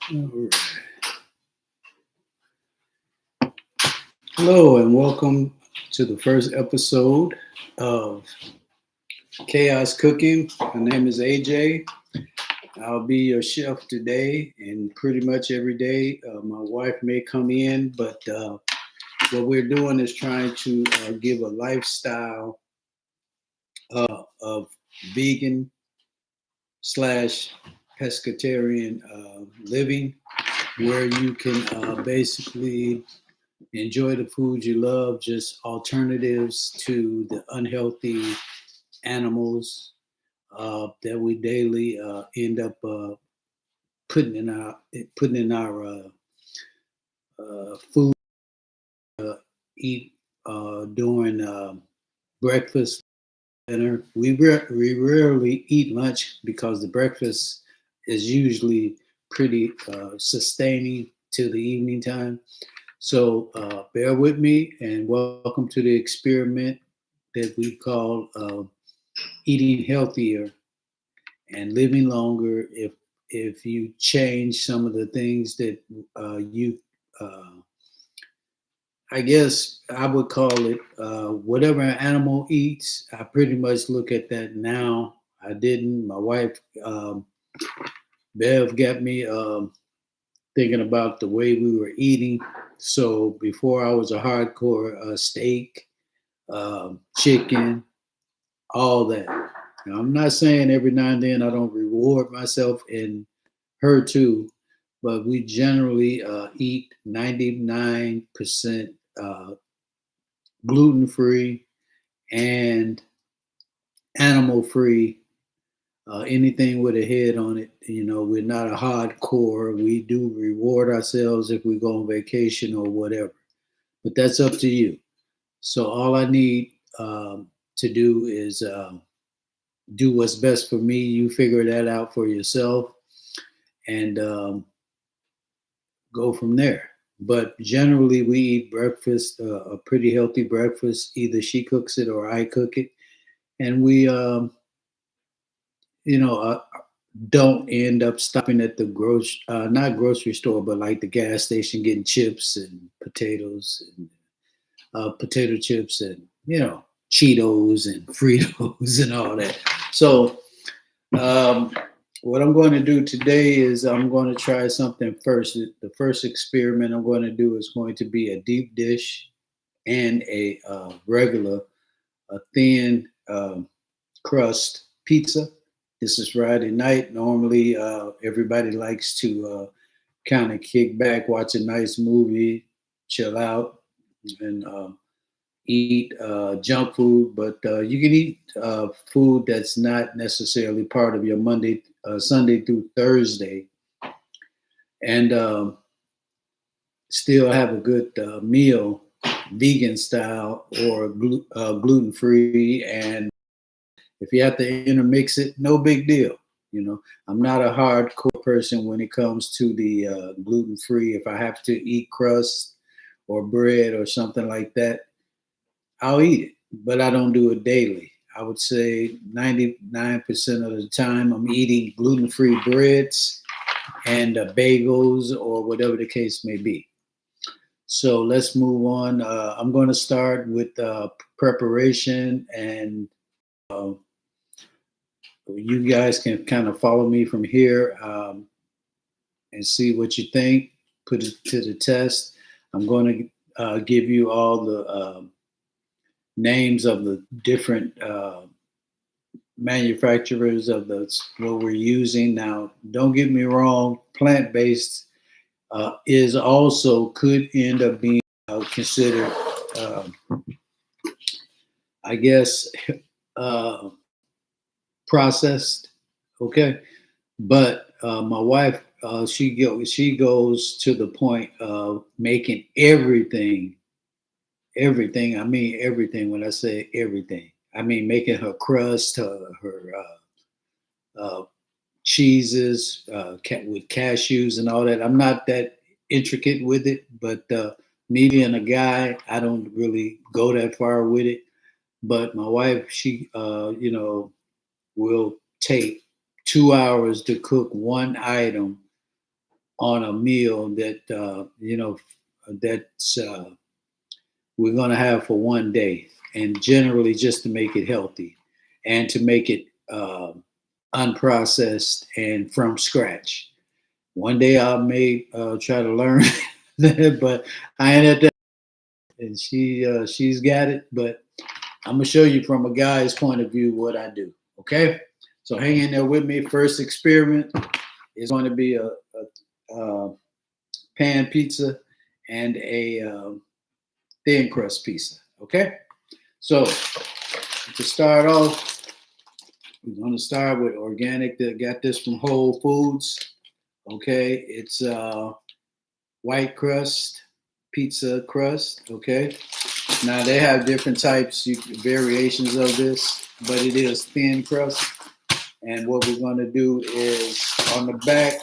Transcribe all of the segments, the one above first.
All right. Hello and welcome to the first episode of Chaos Cooking. My name is AJ. I'll be your chef today, and pretty much every day. My wife may come in, but what we're doing is trying to give a lifestyle of vegan slash pescatarian living, where you can basically enjoy the food you love, just alternatives to the unhealthy animals that we daily end up putting in our food. Eat during breakfast, dinner. We rarely eat lunch because the breakfast is usually pretty sustaining till the evening time. So bear with me and welcome to the experiment that we call eating healthier and living longer. If you change some of the things that you, I guess I would call it whatever an animal eats. I pretty much look at that now. I didn't. My wife Bev got me thinking about the way we were eating. So before I was a hardcore steak, chicken, all that. Now, I'm not saying every now and then I don't reward myself and her too, but we generally eat 99% gluten free and animal free. Anything with a head on it, we're not a hardcore. We do reward ourselves if we go on vacation or whatever, but that's up to you. So all I need to do is do what's best for me. You figure that out for yourself and go from there. But generally, we eat breakfast, a pretty healthy breakfast. Either she cooks it or I cook it, and we, you know, uh, don't end up stopping at the not grocery store, but like the gas station, getting chips and potatoes and potato chips and Cheetos and Fritos and all that. So um, what I'm going to do today is I'm going to try something first. The first experiment I'm going to do is going to be a deep dish and a regular, a thin crust pizza. This is Friday night. Normally, everybody likes to kind of kick back, watch a nice movie, chill out, and eat junk food, but you can eat food that's not necessarily part of your Sunday through Thursday, and still have a good meal, vegan style or gluten free. And if you have to intermix it, no big deal. I'm not a hardcore person when it comes to the gluten free. If I have to eat crust or bread or something like that, I'll eat it, but I don't do it daily. I would say 99% of the time I'm eating gluten free breads and bagels or whatever the case may be. So let's move on. I'm going to start with preparation, and uh, you guys can kind of follow me from here and see what you think, put it to the test. I'm going to give you all the names of the different manufacturers of the what we're using now. Don't get me wrong, plant-based is also could end up being considered, um, I guess, uh, processed. Okay, but my wife, she goes to the point of making everything. I mean everything. When I say everything, I mean making her crust, her uh, cheeses with cashews and all that. I'm not that intricate with it, but me being a guy, I don't really go that far with it. But my wife, she, will take 2 hours to cook one item on a meal that that's we're going to have for one day, and generally just to make it healthy and to make it unprocessed and from scratch. One day I may try to learn that, but I ain't at that. And she's got it, but I'm gonna show you from a guy's point of view what I do. Okay, so hang in there with me. First experiment is going to be a pan pizza and a thin crust pizza. Okay, so to start off, we're going to start with organic. That got this from Whole Foods. Okay, it's white crust pizza crust. Okay, now they have different types, variations of this, but it is thin crust. And what we're going to do is on the back,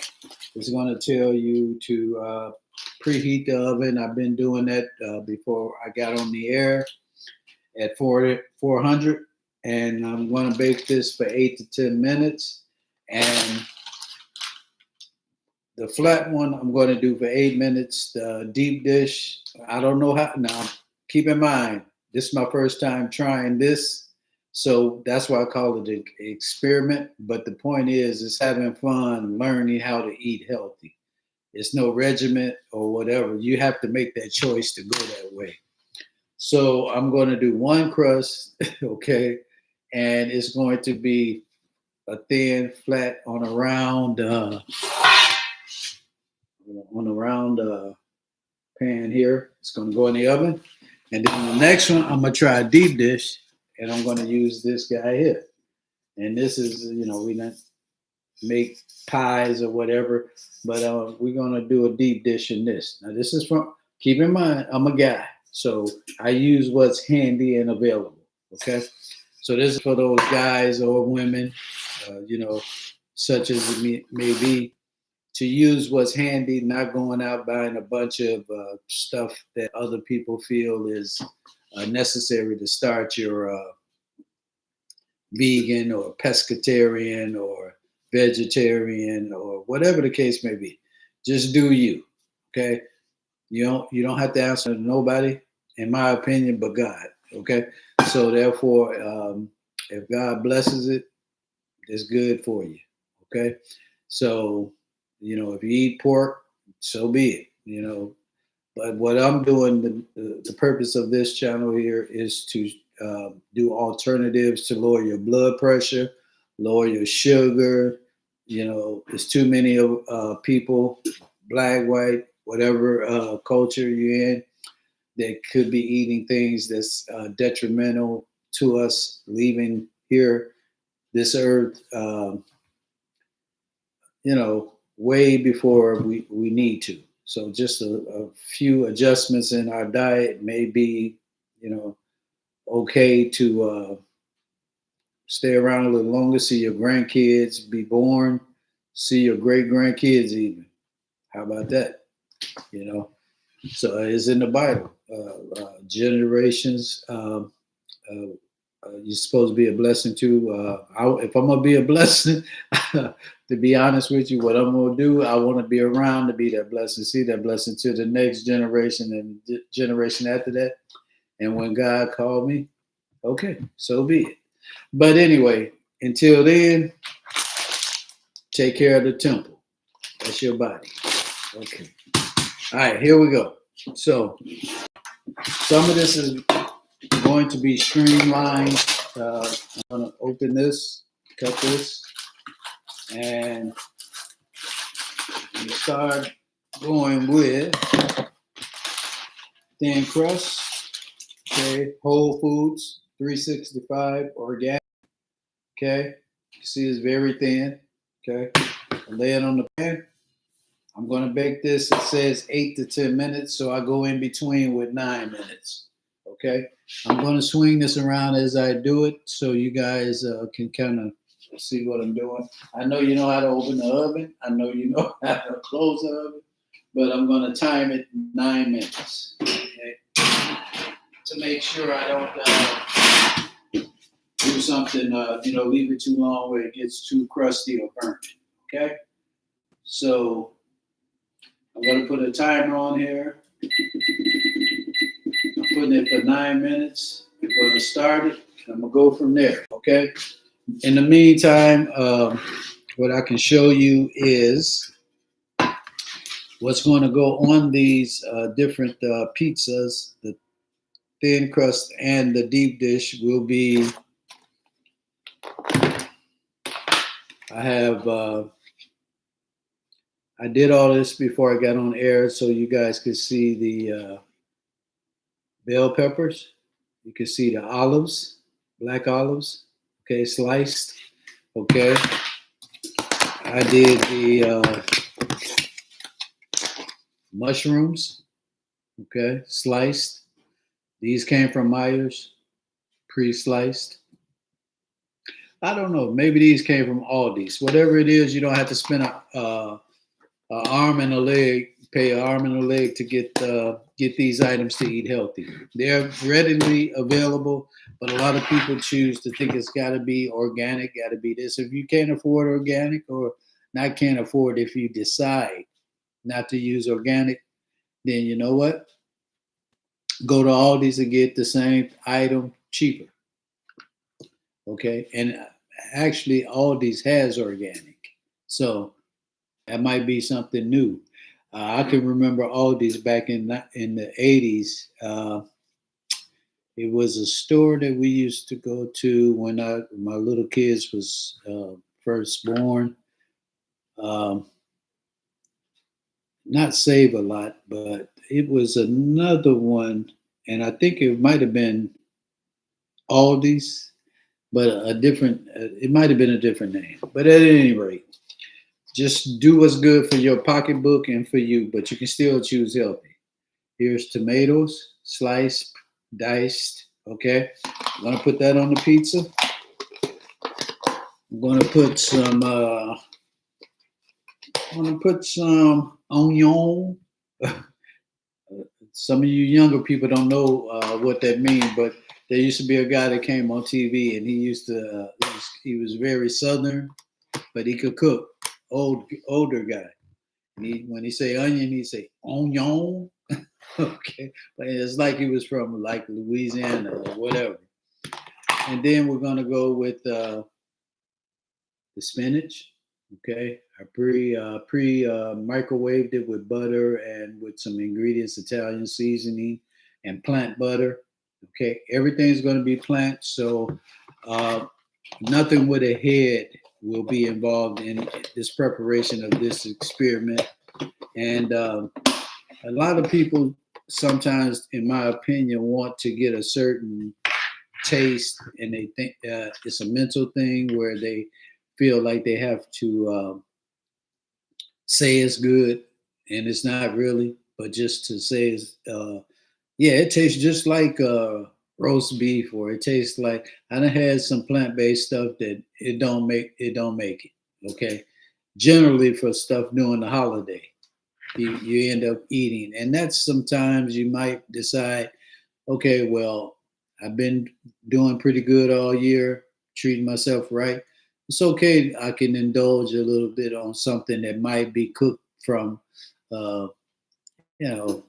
it's going to tell you to preheat the oven. I've been doing that before I got on the air at 400, and I'm going to bake this for 8 to 10 minutes. And the flat one I'm going to do for 8 minutes. The deep dish, I don't know how. Now, keep in mind, this is my first time trying this, so that's why I call it an experiment. But the point is having fun, learning how to eat healthy. It's no regiment or whatever. You have to make that choice to go that way. So I'm going to do one crust, okay, and it's going to be a thin, flat on a round pan here. It's going to go in the oven. And then the next one, I'm going to try a deep dish, and I'm going to use this guy here. And this is, we don't make pies or whatever, but we're going to do a deep dish in this. Now, this is from, keep in mind, I'm a guy, so I use what's handy and available, okay? So this is for those guys or women, such as it may be, to use what's handy, not going out buying a bunch of stuff that other people feel is necessary to start your vegan or pescatarian or vegetarian or whatever the case may be. Just do you, okay? You don't have to answer to nobody, in my opinion, but God, okay? So therefore, if God blesses it, it's good for you, okay? So, if you eat pork, so be it, But what I'm doing, the purpose of this channel here is to do alternatives to lower your blood pressure, lower your sugar. There's too many people, black, white, whatever culture you're in, that could be eating things that's detrimental to us leaving here, this earth, way before we need to. So just a few adjustments in our diet may be, okay to stay around a little longer, see your grandkids be born, see your great grandkids even. How about that? So it's in the Bible. Generations. You're supposed to be a blessing to. If I'm gonna be a blessing, to be honest with you, what I'm gonna do, I want to be around to be that blessing, see that blessing to the next generation and generation after that. And when God called me, okay, so be it. But anyway, until then, take care of the temple. That's your body. Okay. All right, here we go. So some of this is going to be streamlined. I'm going to open this, cut this, and we start going with thin crust, okay, Whole Foods, 365, organic, okay. You see it's very thin, okay. I lay it on the pan. I'm going to bake this, it says 8 to 10 minutes, so I go in between with 9 minutes, okay. I'm going to swing this around as I do it so you guys can kind of see what I'm doing. I know you know how to open the oven. I know you know how to close the oven, but I'm going to time it 9 minutes, okay, to make sure I don't do something, leave it too long where it gets too crusty or burnt, okay? So I'm going to put a timer on here. I'm putting it for 9 minutes. I'm going to start it. And I'm going to go from there. Okay. In the meantime, what I can show you is what's going to go on these different pizzas. The thin crust and the deep dish will be, I did all this before I got on air so you guys could see the bell peppers. You can see the olives, black olives, okay, sliced. Okay. I did the mushrooms, okay, sliced. These came from Myers, pre-sliced. I don't know. Maybe these came from Aldi's. Whatever it is, you don't have to spend a arm and a leg, pay an arm and a leg to get these items to eat healthy. They're readily available, but a lot of people choose to think it's got to be organic, got to be this. If you can't afford organic, or not can't afford, if you decide not to use organic, then you know what? Go to Aldi's and get the same item cheaper. Okay, and actually Aldi's has organic, so that might be something new. I can remember Aldi's back in the 80s. It was a store that we used to go to when my little kids was first born. Not Save a Lot, but it was another one, and I think it might have been Aldi's, but a different. It might have been a different name. But at any rate, just do what's good for your pocketbook and for you, but you can still choose healthy. Here's tomatoes, sliced, diced. Okay, I'm gonna put that on the pizza. I'm gonna put some. I'm gonna put some onion. Some of you younger people don't know what that means, but there used to be a guy that came on TV, and he used to. He was very southern, but he could cook. Older guy. When he say onion, he say onion. Okay, but it's like he was from like Louisiana or whatever. And then we're gonna go with the spinach. Okay, I pre microwaved it with butter and with some ingredients, Italian seasoning and plant butter. Okay, everything's going to be plant, so nothing with a head will be involved in this preparation of this experiment. And a lot of people sometimes, in my opinion, want to get a certain taste, and they think it's a mental thing where they feel like they have to say it's good, and it's not really, but just to say it's, yeah, it tastes just like roast beef, or it tastes like, I done had some plant-based stuff that it don't make it. Okay, generally for stuff during the holiday, you end up eating, and that's sometimes you might decide, okay, well, I've been doing pretty good all year, treating myself right. It's okay. I can indulge a little bit on something that might be cooked from, uh,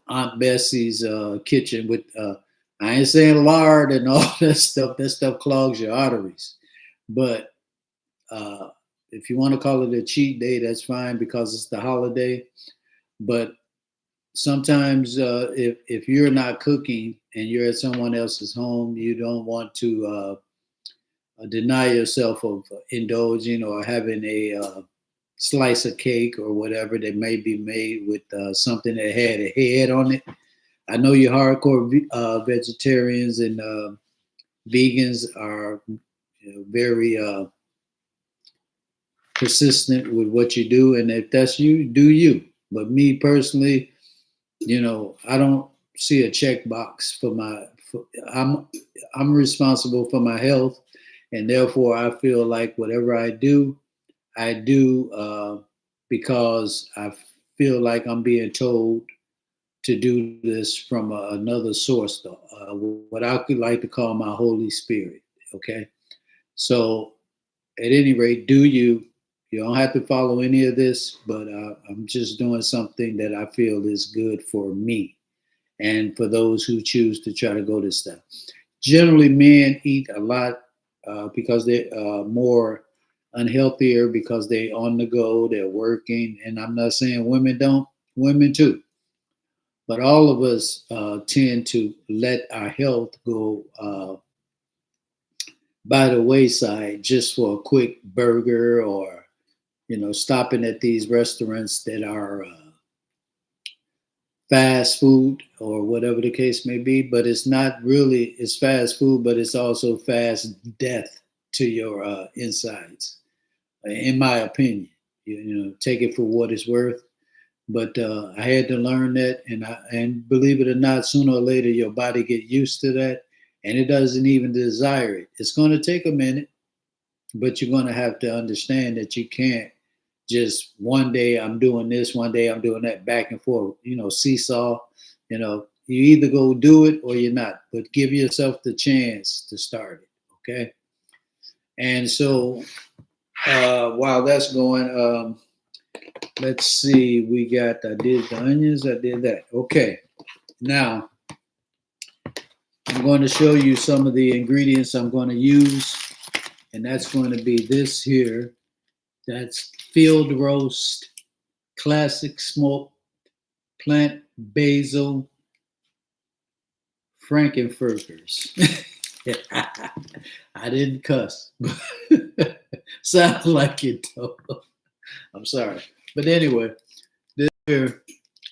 Aunt Bessie's kitchen with. I ain't saying lard and all that stuff. That stuff clogs your arteries. But if you want to call it a cheat day, that's fine because it's the holiday. But sometimes if you're not cooking and you're at someone else's home, you don't want to deny yourself of indulging or having a slice of cake or whatever that may be made with something that had a head on it. I know you hardcore vegetarians and vegans are very persistent with what you do, and if that's you, do you. But me personally, I don't see a checkbox for my. I'm responsible for my health, and therefore I feel like whatever I do because I feel like I'm being told to do this from another source, though, what I could like to call my Holy Spirit. Okay, so at any rate, do you? You don't have to follow any of this, but I'm just doing something that I feel is good for me and for those who choose to try to go this step. Generally, men eat a lot because they're more unhealthier because they on the go, they're working, and I'm not saying women don't, women too, but all of us tend to let our health go by the wayside just for a quick burger or stopping at these restaurants that are fast food or whatever the case may be. But it's not really, it's fast food, but it's also fast death to your insides, in my opinion. Take it for what it's worth. But I had to learn that, and believe it or not, sooner or later your body get used to that, and it doesn't even desire it. It's going to take a minute, but you're going to have to understand that you can't just one day I'm doing this, one day I'm doing that, back and forth. Seesaw. You either go do it or you're not, but give yourself the chance to start it. Okay. And so while that's going, let's see, I did the onions, I did that. Okay. Now, I'm going to show you some of the ingredients I'm going to use, and that's going to be this here. That's field roast, classic smoked, plant basil, frankenfurters. I didn't cuss. Sounds like it though. I'm sorry. But anyway, this here,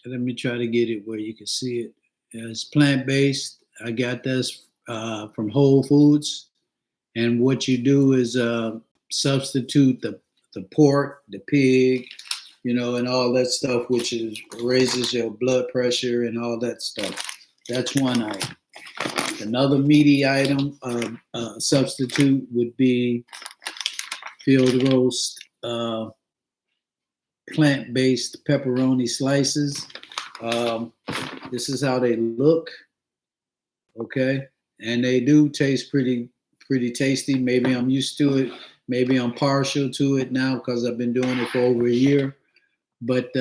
let me try to get it where you can see it. It's plant-based. I got this from Whole Foods. And what you do is substitute the pork, the pig, and all that stuff, which raises your blood pressure and all that stuff. That's one item. Another meaty item substitute would be field roast plant-based pepperoni slices. This is how they look. Okay, and they do taste pretty tasty. Maybe I'm used to it. Maybe I'm partial to it now because I've been doing it for over a year. But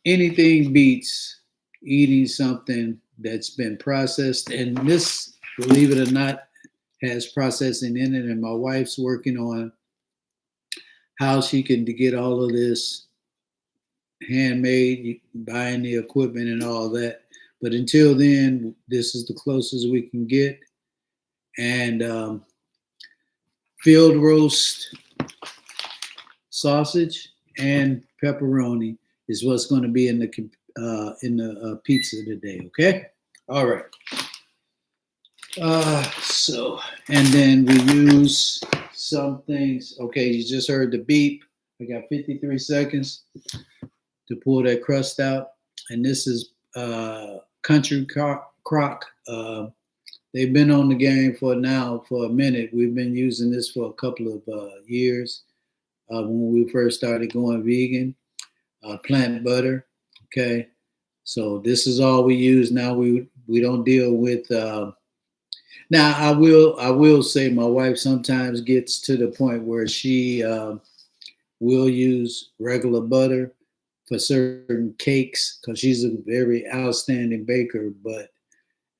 anything beats eating something that's been processed. And this, believe it or not, has processing in it. And my wife's working on how she can get all of this handmade, buying the equipment and all that. But until then, this is the closest we can get. And field roast sausage and pepperoni is what's going to be in the pizza today. Okay. All right. And then we use some things. Okay, you just heard the beep. I got 53 seconds to pull that crust out. And this is Country Crock. They've been on the game for a minute. We've been using this for a couple of years when we first started going vegan. Plant butter. Okay, so this is all we use now. We don't deal with. Now I will say my wife sometimes gets to the point where she will use regular butter for certain cakes because she's a very outstanding baker. But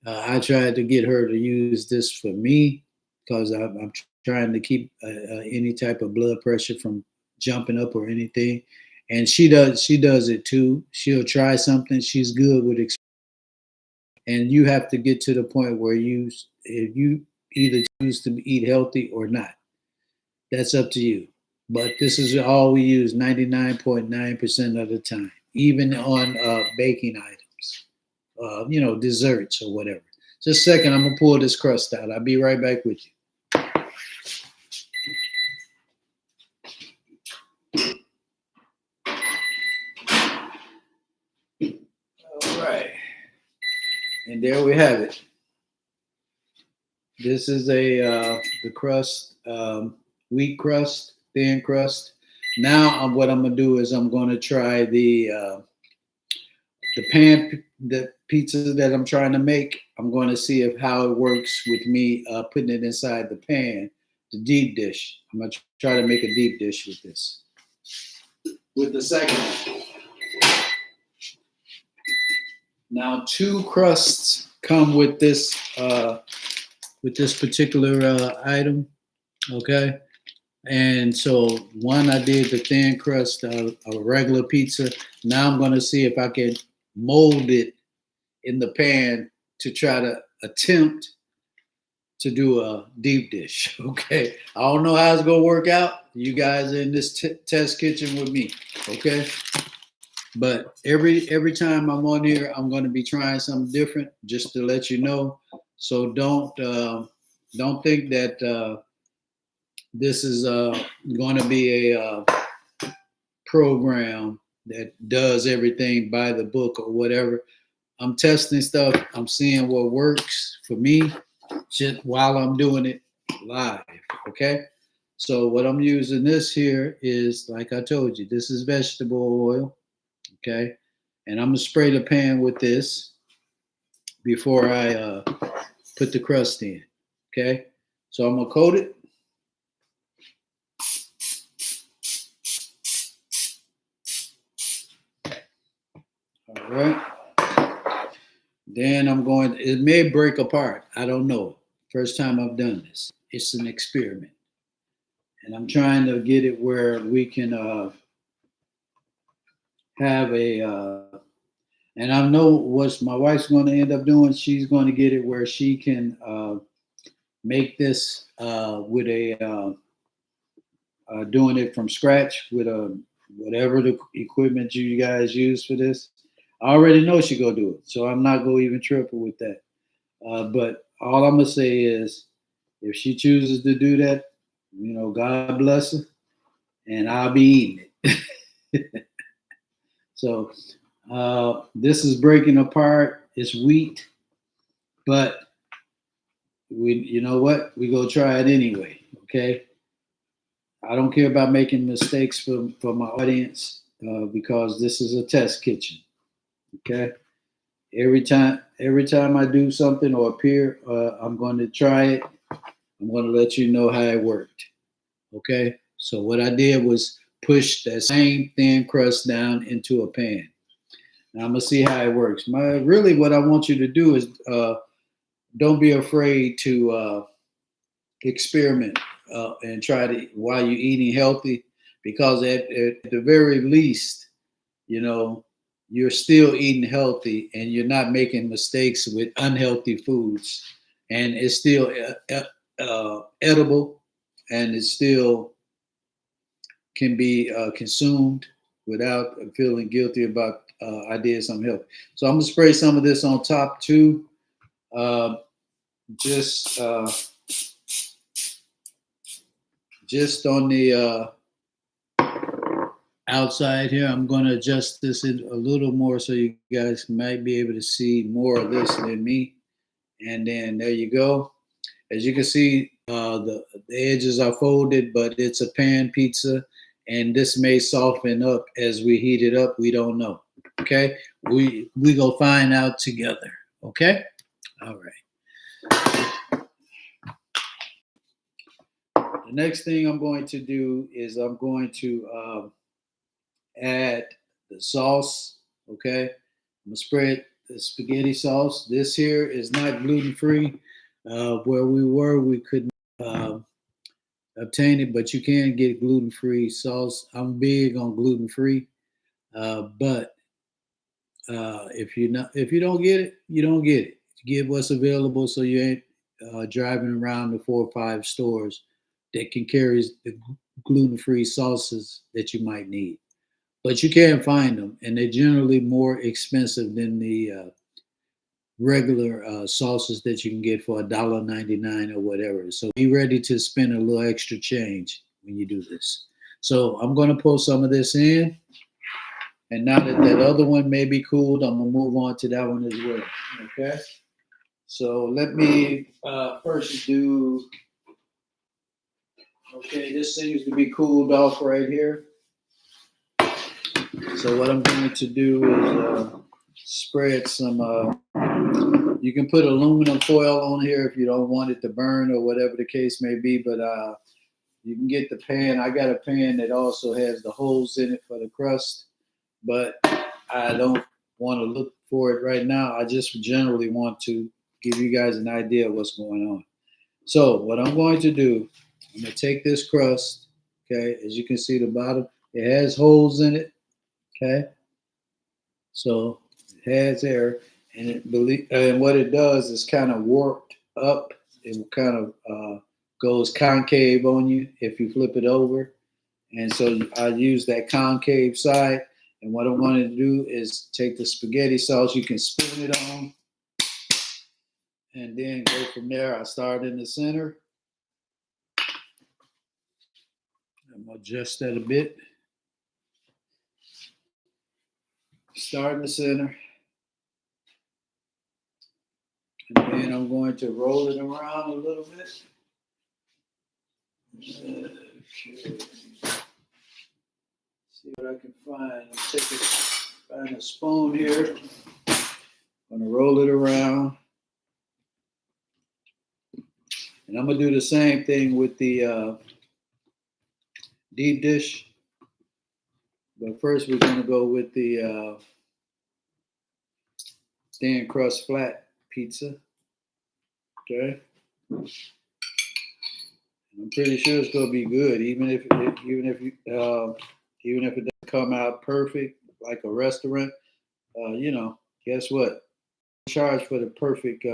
I tried to get her to use this for me because I'm trying to keep any type of blood pressure from jumping up or anything. And she does it too. She'll try something. She's good with it. And you have to get to the point where if you either choose to eat healthy or not. That's up to you. But this is all we use 99.9% of the time, even on baking items, desserts or whatever. Just a second, I'm going to pull this crust out. I'll be right back with you. All right. And there we have it. This is the crust, wheat crust, thin crust. Now what I'm gonna do is I'm gonna try the pizza that I'm trying to make. I'm going to see how it works with me putting it inside the pan the deep dish. I'm going to try to make a deep dish with this. With the second one. Now, 2 crusts come with this particular item, okay? And so one, I did the thin crust of a regular pizza. Now I'm going to see if I can mold it in the pan to try to attempt to do a deep dish, okay? I don't know how it's going to work out. You guys are in this test kitchen with me, okay? But every time I'm on here, I'm going to be trying something different, just to let you know. So don't think that this is going to be a program that does everything by the book or whatever. I'm testing stuff. I'm seeing what works for me just while I'm doing it live. Okay. So what I'm using this here is, like I told you, this is vegetable oil. Okay. And I'm going to spray the pan with this before I put the crust in. Okay. So I'm going to coat it. All right. Then it may break apart. I don't know. First time I've done this. It's an experiment. And I'm trying to get it where we can have and I know what my wife's going to end up doing. She's going to get it where she can make this with doing it from scratch with whatever the equipment you guys use for this. I already know she's going to do it, so I'm not going to even triple with that. But all I'm going to say is, if she chooses to do that, God bless her, and I'll be eating it. So this is breaking apart. It's wheat, but you know what? We go try it anyway, okay? I don't care about making mistakes for my audience because this is a test kitchen. Okay. Every time I do something or appear, I'm going to try it. I'm going to let you know how it worked. Okay. So what I did was push that same thin crust down into a pan. Now I'm going to see how it works. Really what I want you to do is don't be afraid to experiment and try to while you're eating healthy, because at the very least, you're still eating healthy and you're not making mistakes with unhealthy foods, and it's still edible, and it still can be consumed without feeling guilty about I did something healthy. So I'm gonna spray some of this on top too, just on the outside here. I'm going to adjust this in a little more so you guys might be able to see more of this than me. And then there you go. As you can see, the edges are folded, but it's a pan pizza, and this may soften up as we heat it up. We don't know. Okay, we go find out together. Okay, all right. The next thing I'm going to do is I'm going to add the sauce. Okay, I'm gonna spread the spaghetti sauce. This here is not gluten-free. Where we were, we couldn't obtain it, but you can get gluten-free sauce. I'm big on gluten-free, but if you don't get it, you don't get it. Get what's available, so you ain't driving around the 4 or 5 stores that can carry the gluten-free sauces that you might need. But you can find them, and they're generally more expensive than the regular sauces that you can get for $1.99 or whatever. So be ready to spend a little extra change when you do this. So I'm going to pull some of this in. And now that other one may be cooled, I'm going to move on to that one as well. Okay. So let me first do, okay, this seems to be cooled off right here. So what I'm going to do is spread some You can put aluminum foil on here if you don't want it to burn or whatever the case may be, but you can get the pan. I got a pan that also has the holes in it for the crust, but I don't want to look for it right now. I just generally want to give you guys an idea of what's going on. So what I'm going to do, I'm going to take this crust, okay, as you can see the bottom, it has holes in it, okay? So it has air, and and what it does is kind of warped up. It kind of goes concave on you if you flip it over. And so I use that concave side. And what I wanted to do is take the spaghetti sauce. You can spoon it on and then go from there. I start in the center. I'm going to adjust that a bit. Start in the center. And then I'm going to roll it around a little bit. Okay. See what I can find. Find a spoon here. I'm going to roll it around. And I'm going to do the same thing with the deep dish. But first we're going to go with the thin crust flat pizza. Okay. I'm pretty sure it's going to be good, even if it doesn't come out perfect like a restaurant. Guess what? Charge for the perfect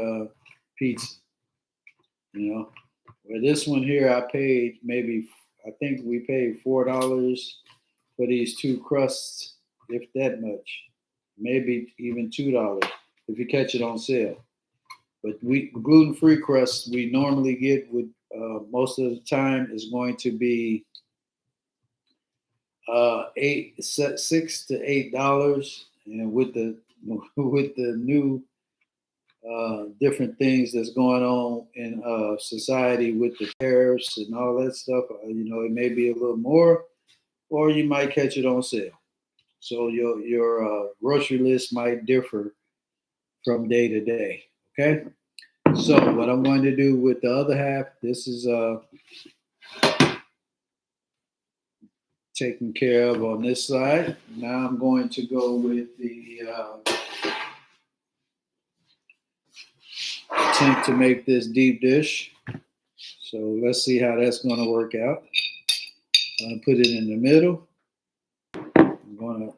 pizza. Well, this one here, I think we paid $4 for these two crusts, if that much, maybe even $2 if you catch it on sale. But gluten-free crust we normally get with most of the time is going to be $6 to $8, and with the new different things that's going on in society with the tariffs and all that stuff, it may be a little more, or you might catch it on sale. So your grocery list might differ from day to day. Okay. So what I'm going to do with the other half, this is taken care of on this side. Now I'm going to go with the attempt to make this deep dish. So let's see how that's going to work out. I'm going to put it in the middle. I'm going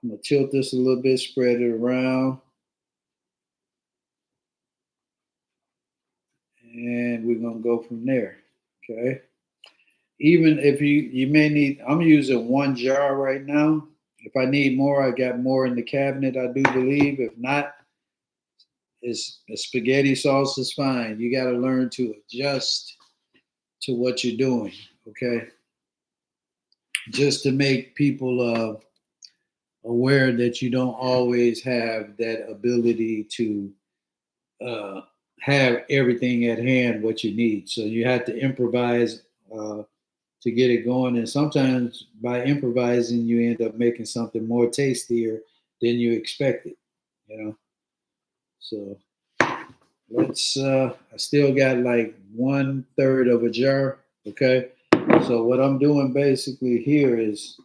to tilt this a little bit, spread it around. And we're going to go from there. Okay. Even if you may need, I'm using one jar right now. If I need more, I got more in the cabinet, I do believe. If not, the spaghetti sauce is fine. You got to learn to adjust to what you're doing, okay? Just to make people aware that you don't always have that ability to have everything at hand what you need. So you have to improvise to get it going. And sometimes by improvising, you end up making something more tastier than you expected, So let's, I still got like 1/3 of a jar, okay? So what I'm doing basically here is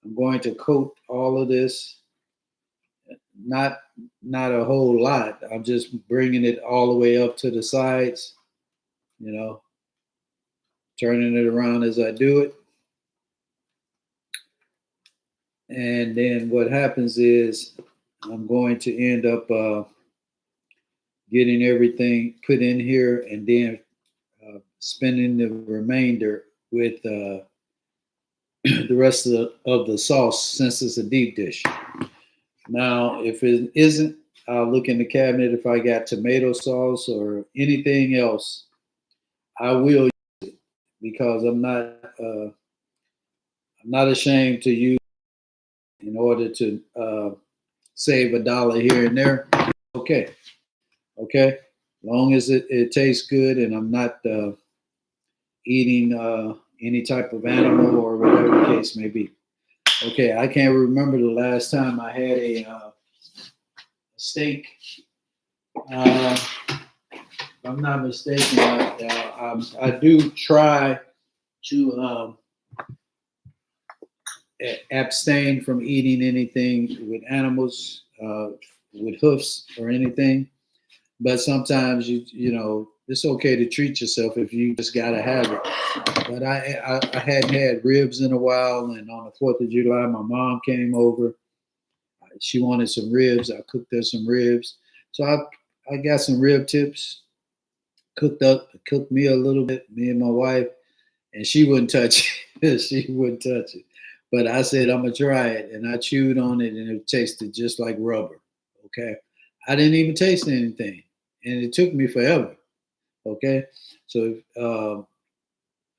I'm going to coat all of this, not a whole lot. I'm just bringing it all the way up to the sides, turning it around as I do it. And then what happens is I'm going to end up getting everything put in here and then spending the remainder with the rest of the sauce, since it's a deep dish. Now, if it isn't, I'll look in the cabinet. If I got tomato sauce or anything else, I will use it, because I'm not ashamed to use it in order to save $1 here and there. Okay. As long as it tastes good and I'm not eating any type of animal or whatever the case may be. Okay, I can't remember the last time I had a steak If I'm not mistaken, I do try to abstain from eating anything with animals, with hoofs or anything. But sometimes you know it's okay to treat yourself if you just gotta have it. But I hadn't had ribs in a while, and on the 4th of July, my mom came over. She wanted some ribs. I cooked her some ribs, so I got some rib tips. Cooked me a little bit, me and my wife, and she wouldn't touch it. She wouldn't touch it. But I said I'm gonna try it, and I chewed on it, and it tasted just like rubber. Okay, I didn't even taste anything, and it took me forever. Okay, so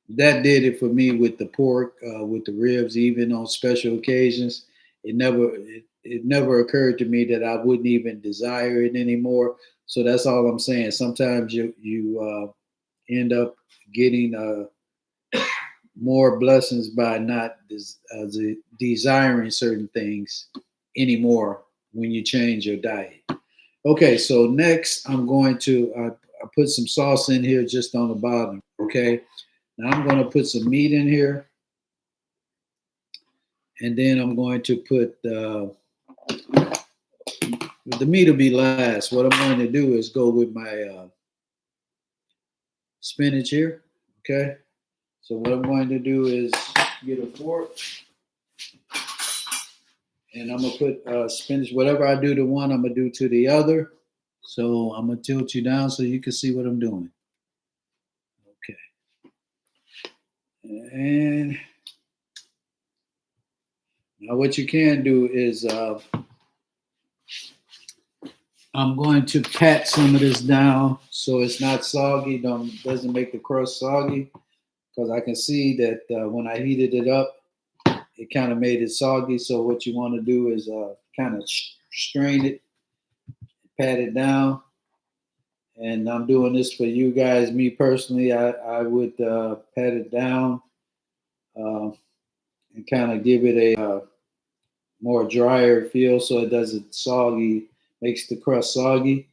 that did it for me with the pork, with the ribs, even on special occasions. It never occurred to me that I wouldn't even desire it anymore. So that's all I'm saying. Sometimes you end up getting more blessings by not desiring certain things anymore when you change your diet. Okay, so next I'm going to I put some sauce in here just on the bottom. Okay, now I'm going to put some meat in here, and then I'm going to put the meat will be last. What I'm going to do is go with my spinach here. Okay, so what I'm going to do is get a fork, and I'm gonna put spinach. Whatever I do to one, I'm gonna do to the other. So I'm gonna tilt you down so you can see what I'm doing. Okay, and now what you can do is I'm going to pat some of this down so it's not soggy. Doesn't make the crust soggy because I can see that when I heated it up, it kind of made it soggy. So what you want to do is kind of strain it, pat it down. And I'm doing this for you guys. Me personally, I would pat it down uh, and kind of give it a more drier feel so it doesn't soggy, makes the crust soggy.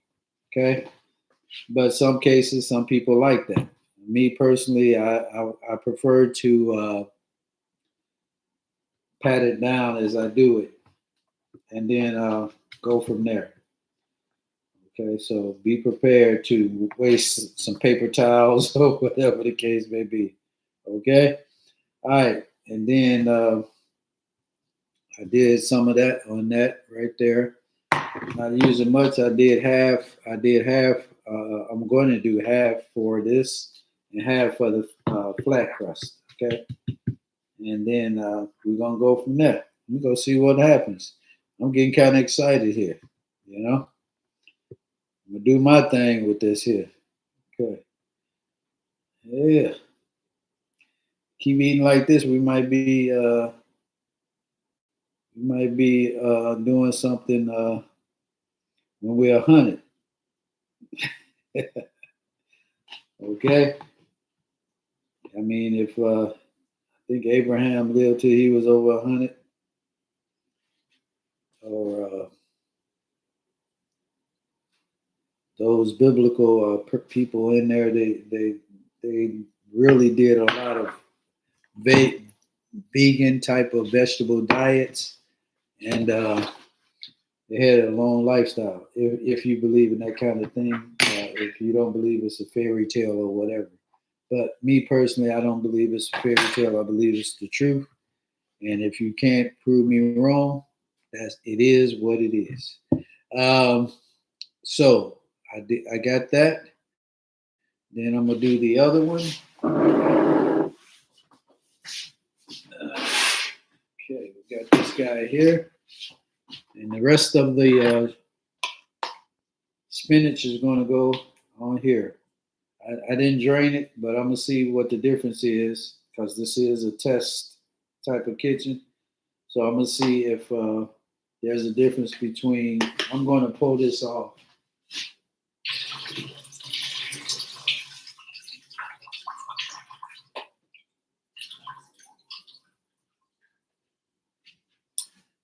Okay. But some cases, some people like that. Me personally, I prefer to pat it down as I do it and then go from there. Okay, so be prepared to waste some paper towels or whatever the case may be. Okay, all right, and then I did some of that on that right there. Not using much. I did half. I did half. I'm going to do half for this and half for the flat crust. Okay, and then we're gonna go from there. We're gonna see what happens. I'm getting kind of excited here. You know, I'm gonna do my thing with this here. Okay. Yeah. Keep eating like this, we might be doing something when we're 100. Okay. I mean, if I think Abraham lived till he was over 100, or those biblical people in there, they really did a lot of ve- vegan type of vegetable diets, and they had a long lifestyle. If you believe in that kind of thing, if you don't believe it's a fairy tale or whatever. But me personally, I don't believe it's a fairy tale. I believe it's the truth. And if you can't prove me wrong, it is what it is. Um, so I got that. Then I'm gonna do the other one. Okay, we got this guy here, and the rest of the spinach is gonna go on here. I didn't drain it, but I'm gonna see what the difference is because this is a test type of kitchen. So I'm gonna see if there's a difference between. I'm gonna pull this off.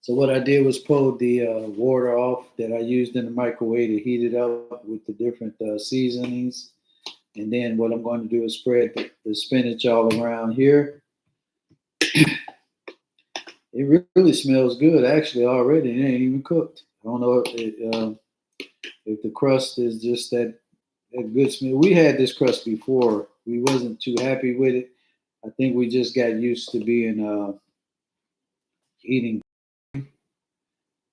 So what I did was pull the water off that I used in the microwave to heat it up with the different seasonings. And then what I'm going to do is spread the spinach all around here. It really smells good, actually, already. It ain't even cooked. I don't know if the crust is just that good smell. We had this crust before. We wasn't too happy with it. I think we just got used to being eating.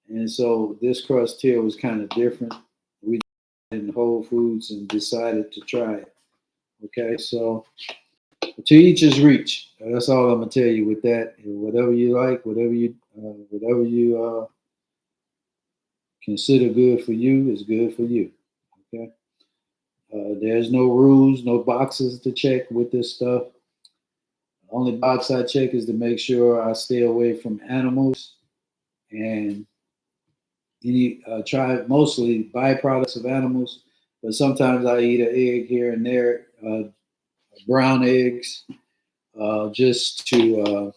And so this crust here was kind of different. We in Whole Foods and decided to try it. Okay, so to each his reach. That's all I'm gonna tell you with that. Whatever you like, whatever you consider good for you is good for you. Okay. There's no rules, no boxes to check with this stuff. The only box I check is to make sure I stay away from animals and try mostly byproducts of animals. But sometimes I eat an egg here and there, brown eggs, just to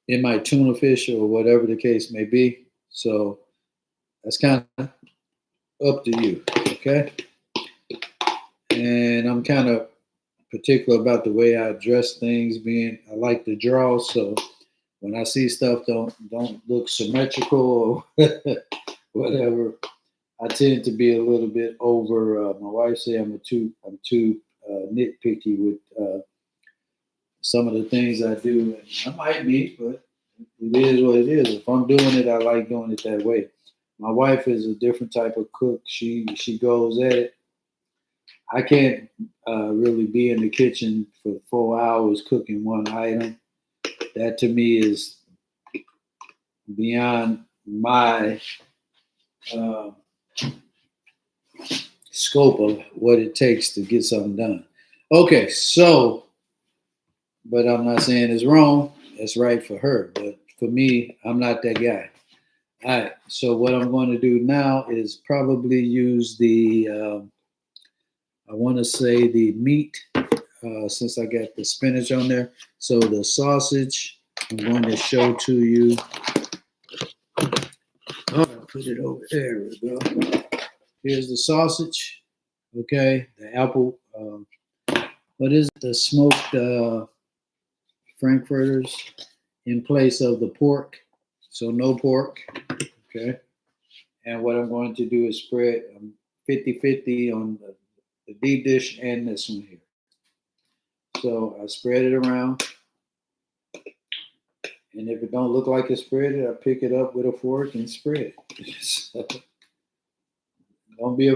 in my tuna fish or whatever the case may be. So that's kind of up to you, okay? And I'm kind of particular about the way I address things. Being I like to draw, so when I see stuff don't look symmetrical or whatever, I tend to be a little bit over. My wife say I'm too nitpicky with some of the things I do. And I might be, but it is what it is. If I'm doing it, I like doing it that way. My wife is a different type of cook. She goes at it. I can't really be in the kitchen for 4 hours cooking one item. That to me is beyond my uh, scope of what it takes to get something done. Okay, so, but I'm not saying it's wrong. That's right for her. But for me, I'm not that guy. All right, so what I'm going to do now is probably use I want to say the meat, since I got the spinach on there. So the sausage, I'm going to show to you. Oh, I'll put it over there. We go. Here's the sausage. Okay, the apple. What is it? The smoked frankfurters in place of the pork. So no pork. Okay. And what I'm going to do is spread 50-50 on the deep dish and this one here. So I spread it around. And if it don't look like it's spread, I pick it up with a fork and spread it. So don't be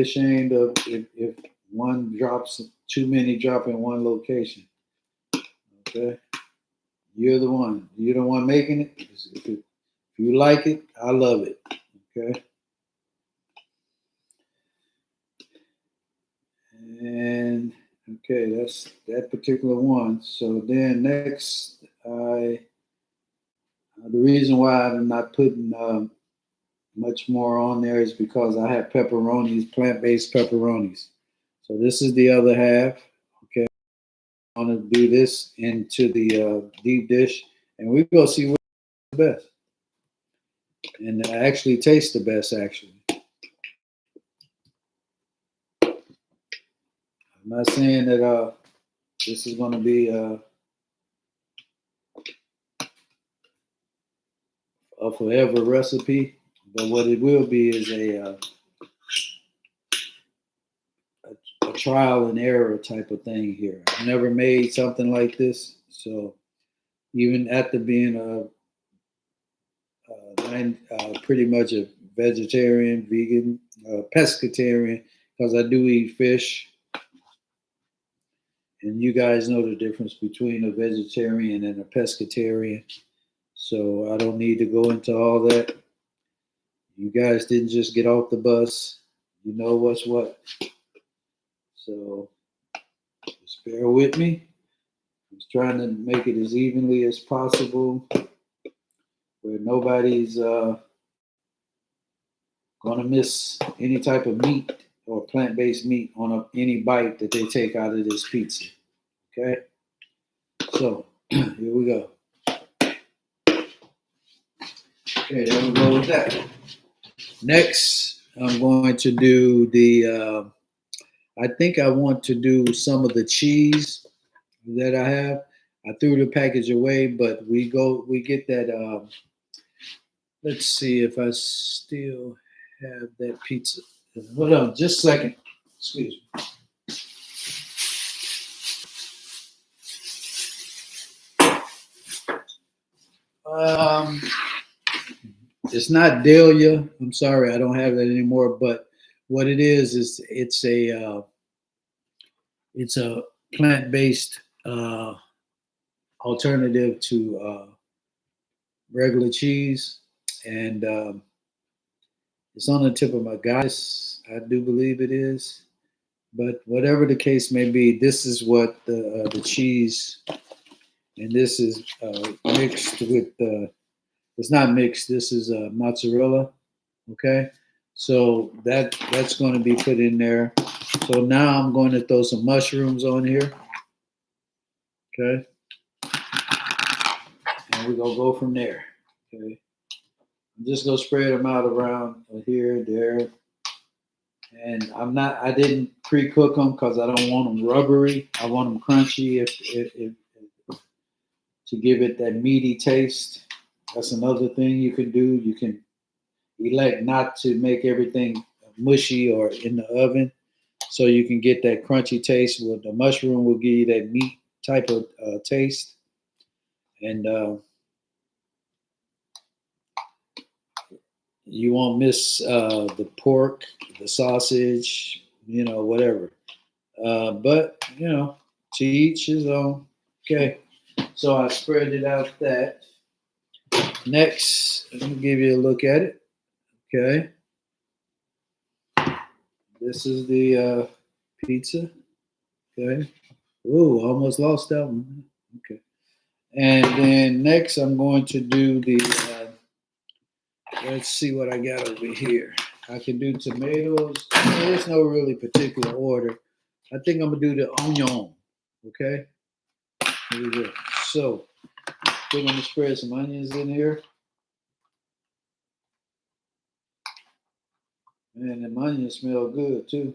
ashamed of if one drops, too many drop in one location. Okay, you're the one. You're the one making it. If you like it, I love it. Okay. And okay, that's that particular one. So then next, the reason why I'm not putting much more on there is because I have pepperonis, plant-based pepperonis. So this is the other half. Okay, I'm gonna do this into the deep dish, and we go see what's the best, and actually taste the best. Actually, I'm not saying that this is going to be a forever recipe, but what it will be is a trial and error type of thing here. I've never made something like this, so even after being pretty much a vegetarian, vegan, pescatarian, because I do eat fish, and you guys know the difference between a vegetarian and a pescatarian. So I don't need to go into all that. You guys didn't just get off the bus. You know what's what. So just bear with me. I'm trying to make it as evenly as possible where nobody's going to miss any type of meat or plant-based meat on any bite that they take out of this pizza. Okay? So here we go. Okay, there we go with that. Next, I'm going to do the. I think I want to do some of the cheese that I have. I threw the package away, but we get that. Let's see if I still have that pizza. Hold on, just a second. Excuse me. It's not Dahlia. I'm sorry, I don't have that anymore. But what it is it's a plant-based alternative to regular cheese, and it's on the tip of my goddess. I do believe it is. But whatever the case may be, this is what the cheese, and this is mixed with. It's not mixed. This is mozzarella. Okay, so that's going to be put in there. So now I'm going to throw some mushrooms on here. Okay, and we're gonna go from there. Okay, I'm just gonna spread them out around here, there, and I didn't pre-cook them because I don't want them rubbery. I want them crunchy. If to give it that meaty taste. That's another thing you can do. You can elect not to make everything mushy or in the oven, so you can get that crunchy taste. With the mushroom will give you that meat type of taste, and you won't miss the pork, the sausage, whatever. But to each his own. Okay, so I spread it out that. Next, let me give you a look at it. Okay, this is the pizza. Okay. Ooh, almost lost that one. Okay. And then next, I'm going to do the. Let's see what I got over here. I can do tomatoes. There's no really particular order. I think I'm gonna do the onion. Okay. Here we go. So, we're gonna spread some onions in here. Man, them onions smell good too.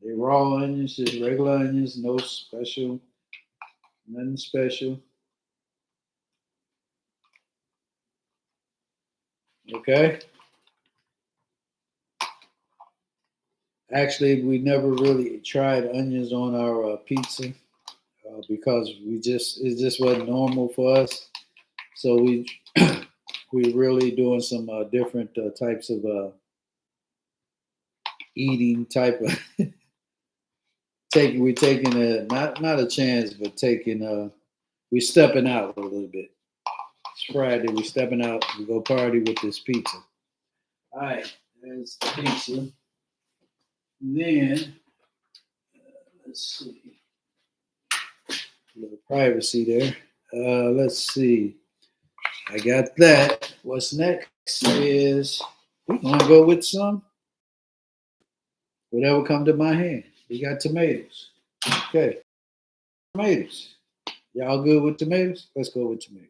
They're raw onions, just regular onions, no special, nothing special. Okay. Actually, we never really tried onions on our pizza because it just wasn't normal for us. So we really doing some different types of eating type of we're taking a not a chance, but taking we stepping out a little bit. It's Friday, we stepping out. We go party with this pizza. All right, there's the pizza. Then let's see, a little privacy there. Let's see. I got that. What's next is we're gonna go with some whatever come to my hand. We got tomatoes. Okay, tomatoes. Y'all good with tomatoes? Let's go with tomatoes.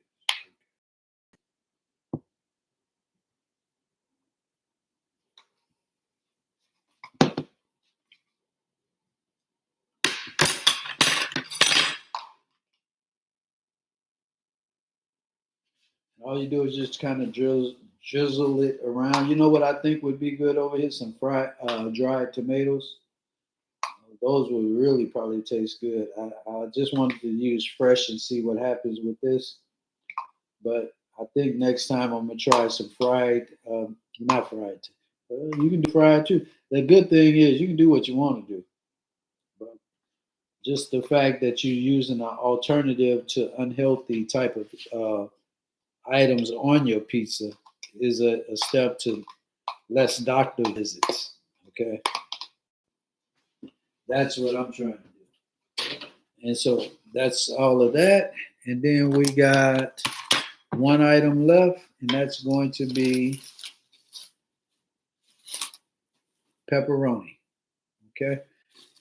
All you do is just kind of drizzle it around. You know what I think would be good over here? Some dried tomatoes. Those would really probably taste good. I just wanted to use fresh and see what happens with this. But I think next time I'm gonna try some fried, not fried. You can do fried too. The good thing is you can do what you want to do. But just the fact that you're using an alternative to unhealthy type of items on your pizza is a step to less doctor visits. Okay, that's what I'm trying to do. And so that's all of that. And then we got one item left, and that's going to be pepperoni. Okay,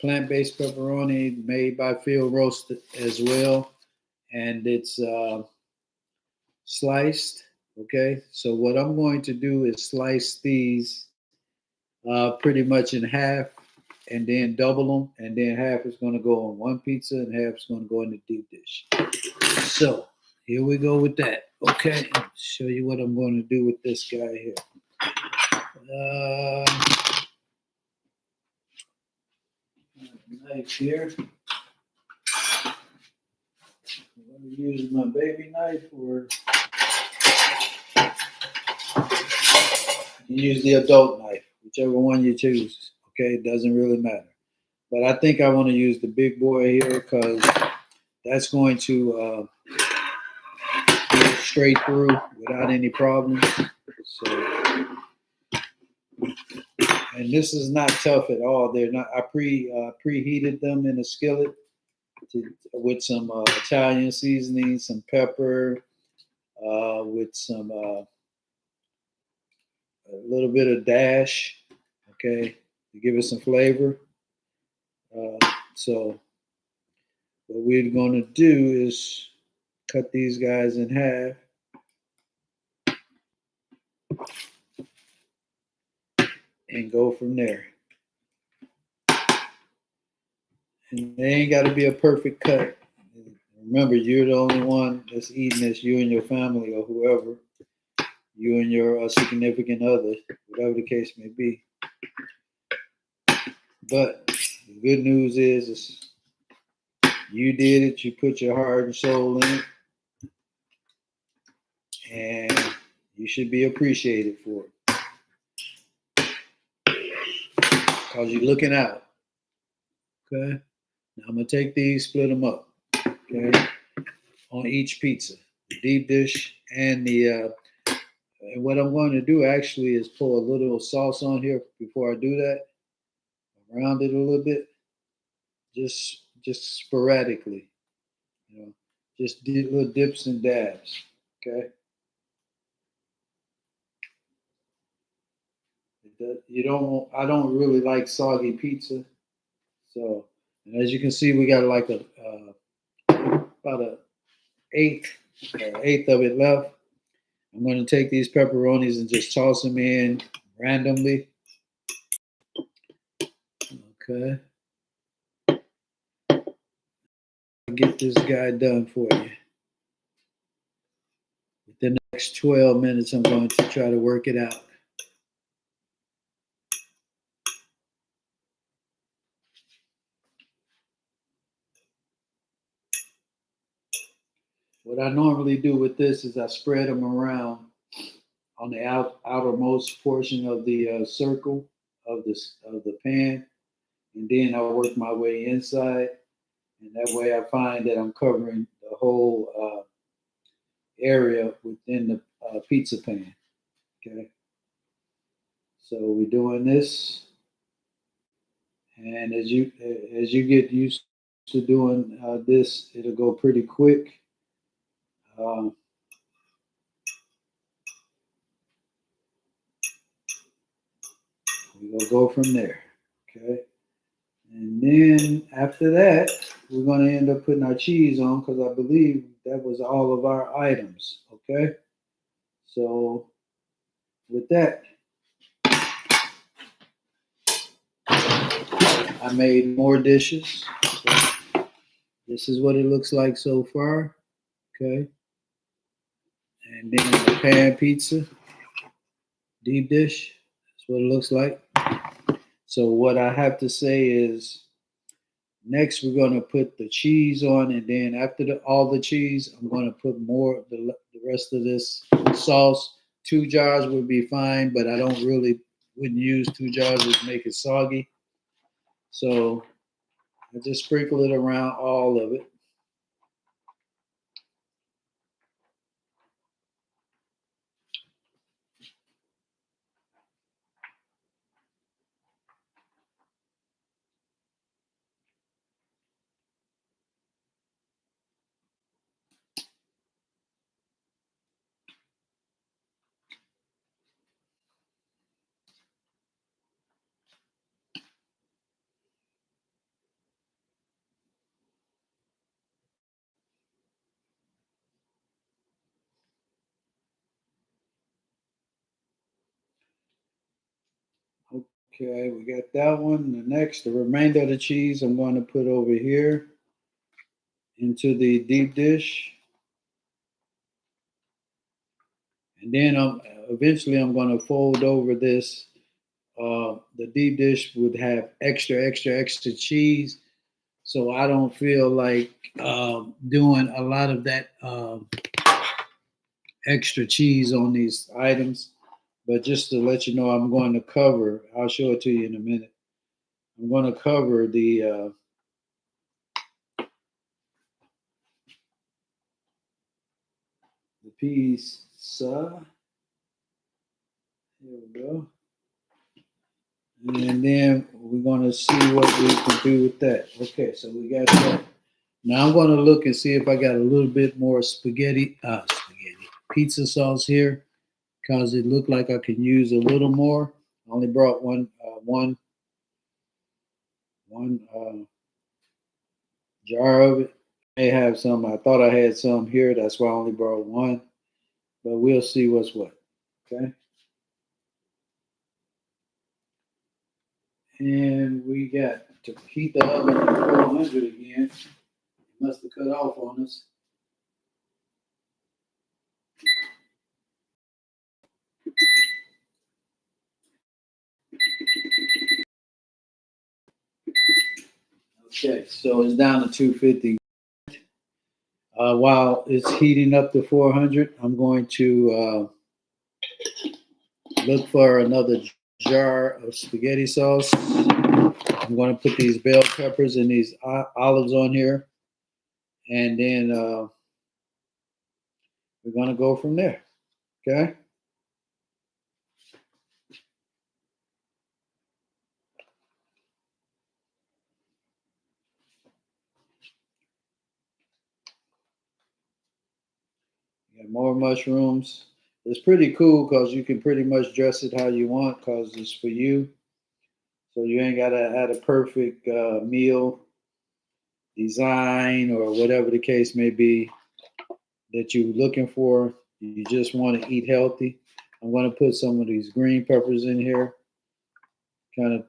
plant-based pepperoni made by Field Roast as well, and it's sliced. Okay, so what I'm going to do is slice these pretty much in half and then double them, and then half is going to go on one pizza and half is going to go in the deep dish. So here we go with that. Okay, show you what I'm going to do with this guy here. Knife here. I'm going to use my baby knife, or you use the adult knife, whichever one you choose. Okay, it doesn't really matter. But I think I want to use the big boy here because that's going to get straight through without any problems. So, and this is not tough at all. They're not. I preheated them in a skillet with some Italian seasoning, some pepper, with some a little bit of dash, okay, to give it some flavor. So what we're going to do is cut these guys in half and go from there. And they ain't got to be a perfect cut. Remember, you're the only one that's eating this, you and your family or whoever, you and your significant other, whatever the case may be. But the good news is you did it, you put your heart and soul in it, and you should be appreciated for it because you're looking out. Okay? Now I'm going to take these, split them up, okay, on each pizza, the deep dish and the. And what I'm going to do actually is pour a little sauce on here before I do that. Around it a little bit, just sporadically, you know, just little dips and dabs. Okay, you don't. I don't really like soggy pizza, so and as you can see, we got like a about a eighth of it left. I'm going to take these pepperonis and just toss them in randomly. Okay, get this guy done for you. Within the next 12 minutes, I'm going to try to work it out. What I normally do with this is I spread them around on the outermost portion of the circle of the pan, and then I work my way inside, and that way I find that I'm covering the whole area within the pizza pan. Okay, so we're doing this, and as you get used to doing this, it'll go pretty quick. Um, we'll go from there. Okay. And then after that, we're going to end up putting our cheese on because I believe that was all of our items. Okay. So with that, I made more dishes. So this is what it looks like so far. Okay. And then the pan pizza, deep dish. That's what it looks like. So what I have to say is next we're going to put the cheese on, and then after all the cheese, I'm going to put more the rest of this sauce. 2 jars would be fine, but I wouldn't use 2 jars to make it soggy. So I just sprinkle it around all of it. Okay, we got that one. The next, the remainder of the cheese, I'm going to put over here into the deep dish. And then eventually I'm going to fold over this. The deep dish would have extra cheese. So I don't feel like doing a lot of that extra cheese on these items. But just to let you know, I'm going to cover, I'll show it to you in a minute. I'm going to cover the pizza. Here we go. And then we're going to see what we can do with that. Okay, so we got that. Now I'm going to look and see if I got a little bit more pizza sauce here, because it looked like I could use a little more. I only brought one jar of it. I may have some. I thought I had some here. That's why I only brought one. But we'll see what's what. Okay. And we got to heat the oven at 400 again. It must have cut off on us. Okay, so it's down to 250. While it's heating up to 400, I'm going to look for another jar of spaghetti sauce. I'm going to put these bell peppers and these olives on here, and then we're going to go from there. Okay. Got more mushrooms. It's pretty cool because you can pretty much dress it how you want because it's for you. So you ain't got to have a perfect meal design or whatever the case may be that you're looking for. You just want to eat healthy. I'm going to put some of these green peppers in here, kind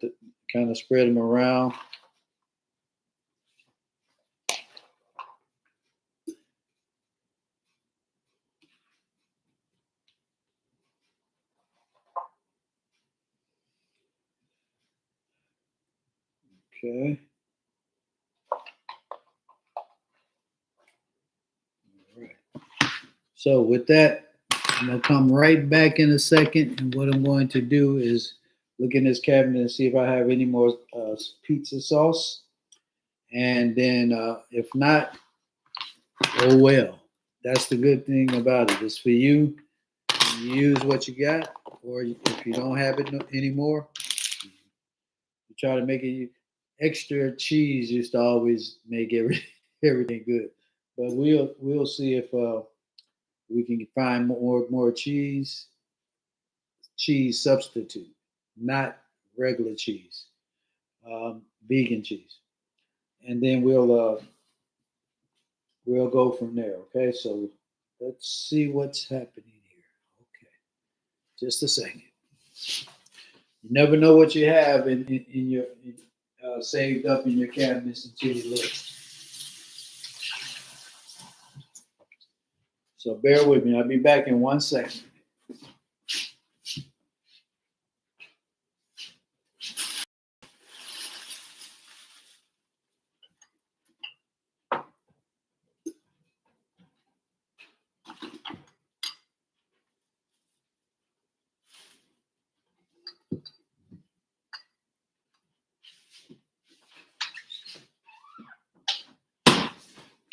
of spread them around. Okay. All right. So with that, I'm going to come right back in a second. And what I'm going to do is look in this cabinet and see if I have any more pizza sauce. And then if not, oh well. That's the good thing about it. It's for you. You use what you got, or if you don't have it anymore, you try to make it. Extra cheese used to always make everything good. But we'll see if we can find more cheese substitute, not regular cheese, vegan cheese, and then we'll go from there. Okay, so let's see what's happening here. Okay, just a second. You never know what you have in your saved up in your cabinets until you look. So bear with me. I'll be back in 1 second.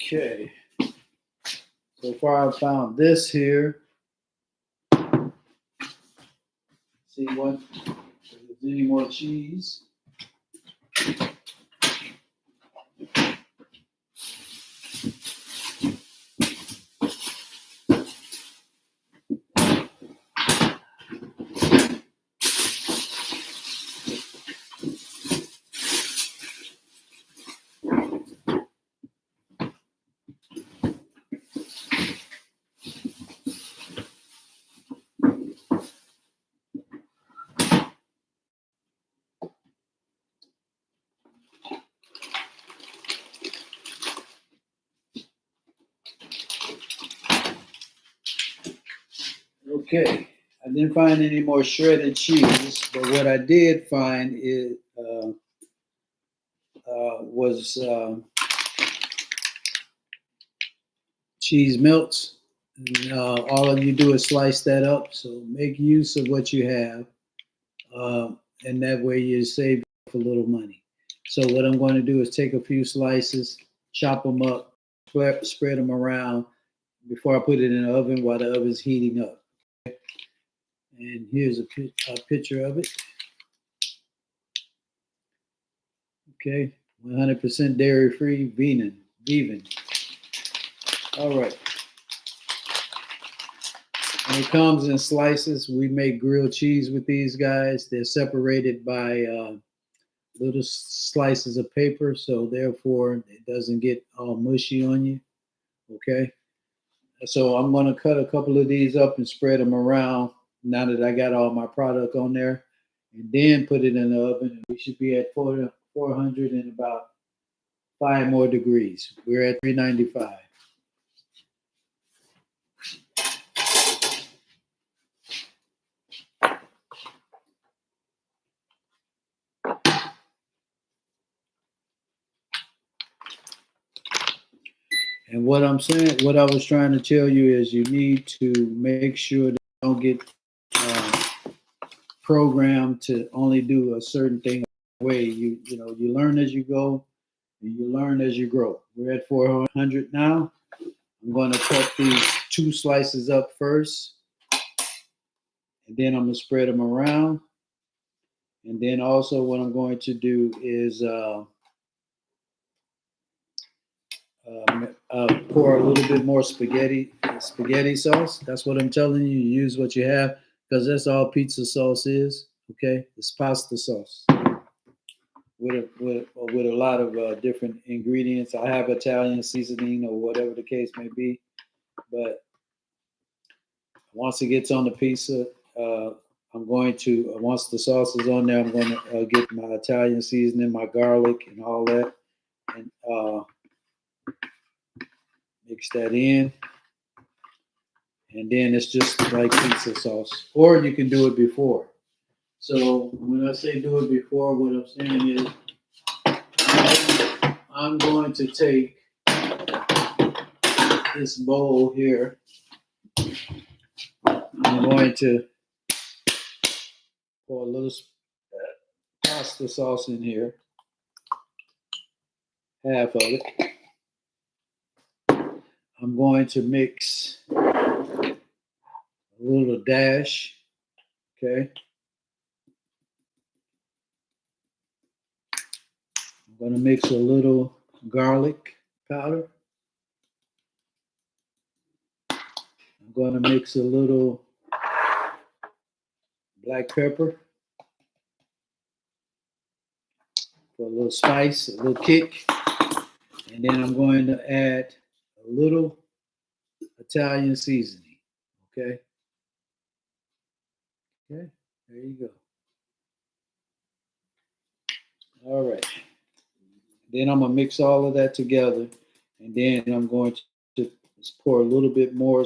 Okay. So far, I've found this here. See what if there's any more cheese. Okay, I didn't find any more shredded cheese, but what I did find is was cheese melts. And, all of you do is slice that up. So make use of what you have, and that way you save a little money. So what I'm going to do is take a few slices, chop them up, spread them around before I put it in the oven while the oven's heating up. And here's a picture of it. Okay, 100% dairy-free, vegan. All right. When it comes in slices, we make grilled cheese with these guys. They're separated by little slices of paper, so therefore it doesn't get all mushy on you. Okay. So I'm going to cut a couple of these up and spread them around now that I got all my product on there, and then put it in the oven. And we should be at 400 in about 5 more degrees. We're at 395. And what I'm saying, what I was trying to tell you is you need to make sure that you don't get uh, programmed to only do a certain thing way. You learn as you go, and you learn as you grow. We're at 400 now. I'm going to cut these 2 slices up first, and then I'm going to spread them around. And then also what I'm going to do is pour a little bit more spaghetti sauce. That's what I'm telling you. Use what you have, because that's all pizza sauce is. Okay, it's pasta sauce with a lot of different ingredients. I have Italian seasoning or whatever the case may be, but once it gets on the pizza, I'm going to once the sauce is on there, I'm going to get my Italian seasoning, my garlic, and all that, and mix that in. And then it's just like pizza sauce, or you can do it before. So when I say do it before, what I'm saying is I'm going to take this bowl here. I'm going to pour a little pasta sauce in here, half of it. I'm going to mix a little dash, okay? I'm going to mix a little garlic powder. I'm going to mix a little black pepper for a little spice, a little kick. And then I'm going to add a little Italian seasoning, okay? Okay, there you go. All right. Then I'm going to mix all of that together, and then I'm going to pour a little bit more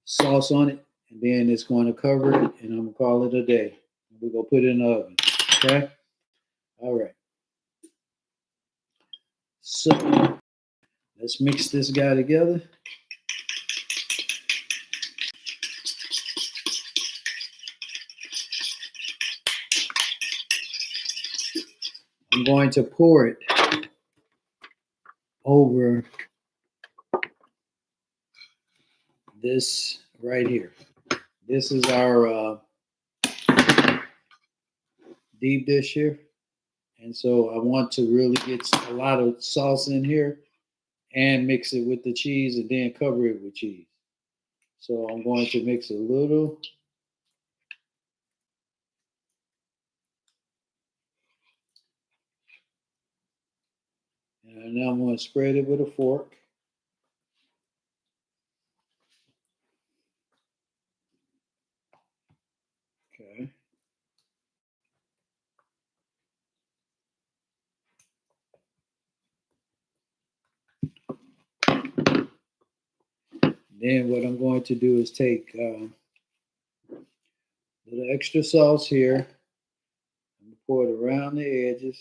sauce on it, and then it's going to cover it, and I'm going to call it a day. We're going to put it in the oven, okay? All right. So let's mix this guy together. I'm going to pour it over this right here. This is our deep dish here. And so I want to really get a lot of sauce in here and mix it with the cheese and then cover it with cheese. So I'm going to mix a little. And now I'm going to spread it with a fork. Okay. Then what I'm going to do is take a little extra sauce here and pour it around the edges.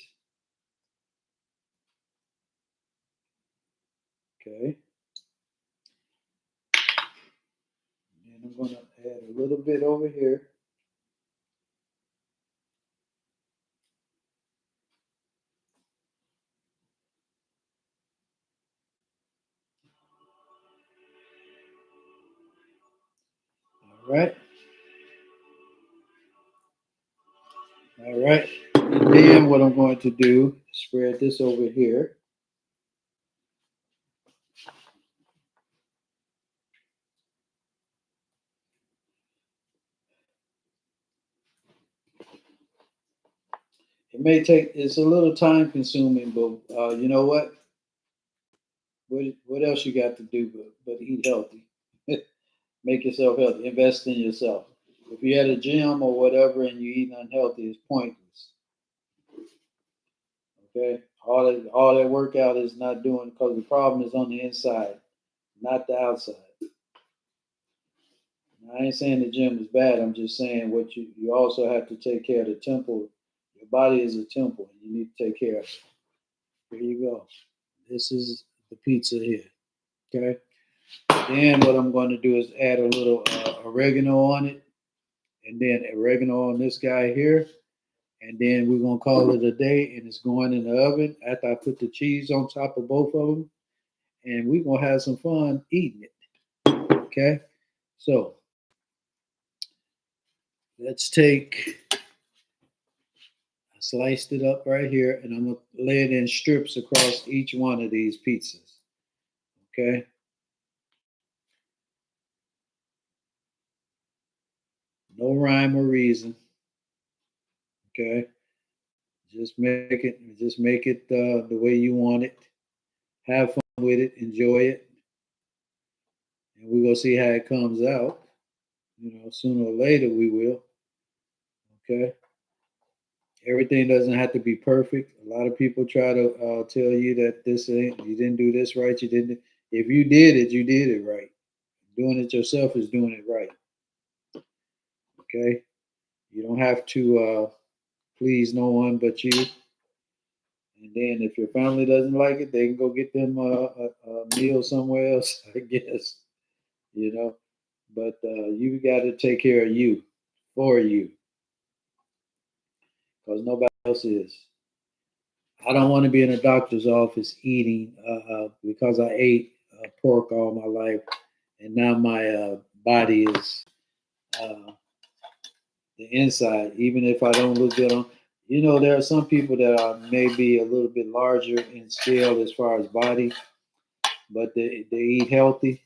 Okay. And I'm going to add a little bit over here. All right. All right. And then what I'm going to do is spread this over here. It may take, it's a little time consuming, but you know what? What else you got to do but eat healthy? Make yourself healthy. Invest in yourself. If you're at a gym or whatever and you eat unhealthy, it's pointless. Okay, all that workout is not doing because the problem is on the inside, not the outside. Now, I ain't saying the gym is bad. I'm just saying what you also have to take care of the temple. Your body is a temple. You need to take care of it. Here you go. This is the pizza here. Okay. Then what I'm going to do is add a little oregano on it, and then oregano on this guy here, and then we're gonna call it a day. And it's going in the oven after I put the cheese on top of both of them, and we're gonna have some fun eating it. Okay, so let's take. I sliced it up right here, and I'm gonna lay it in strips across each one of these pizzas. Okay. No rhyme or reason. Okay. Just make it the way you want it. Have fun with it. Enjoy it, and we're gonna see how it comes out. Sooner or later we will. Okay. Everything doesn't have to be perfect. A lot of people try to tell you that you didn't do this right. You didn't. If you did it, you did it right. Doing it yourself is doing it right. Okay. You don't have to please no one but you. And then if your family doesn't like it, they can go get them a meal somewhere else, I guess. You know. But you got to take care of you for you because nobody else is. I don't want to be in a doctor's office eating because I ate pork all my life, and now my body is the inside. Even if I don't look good on, there are some people that are maybe a little bit larger in scale as far as body, but they eat healthy,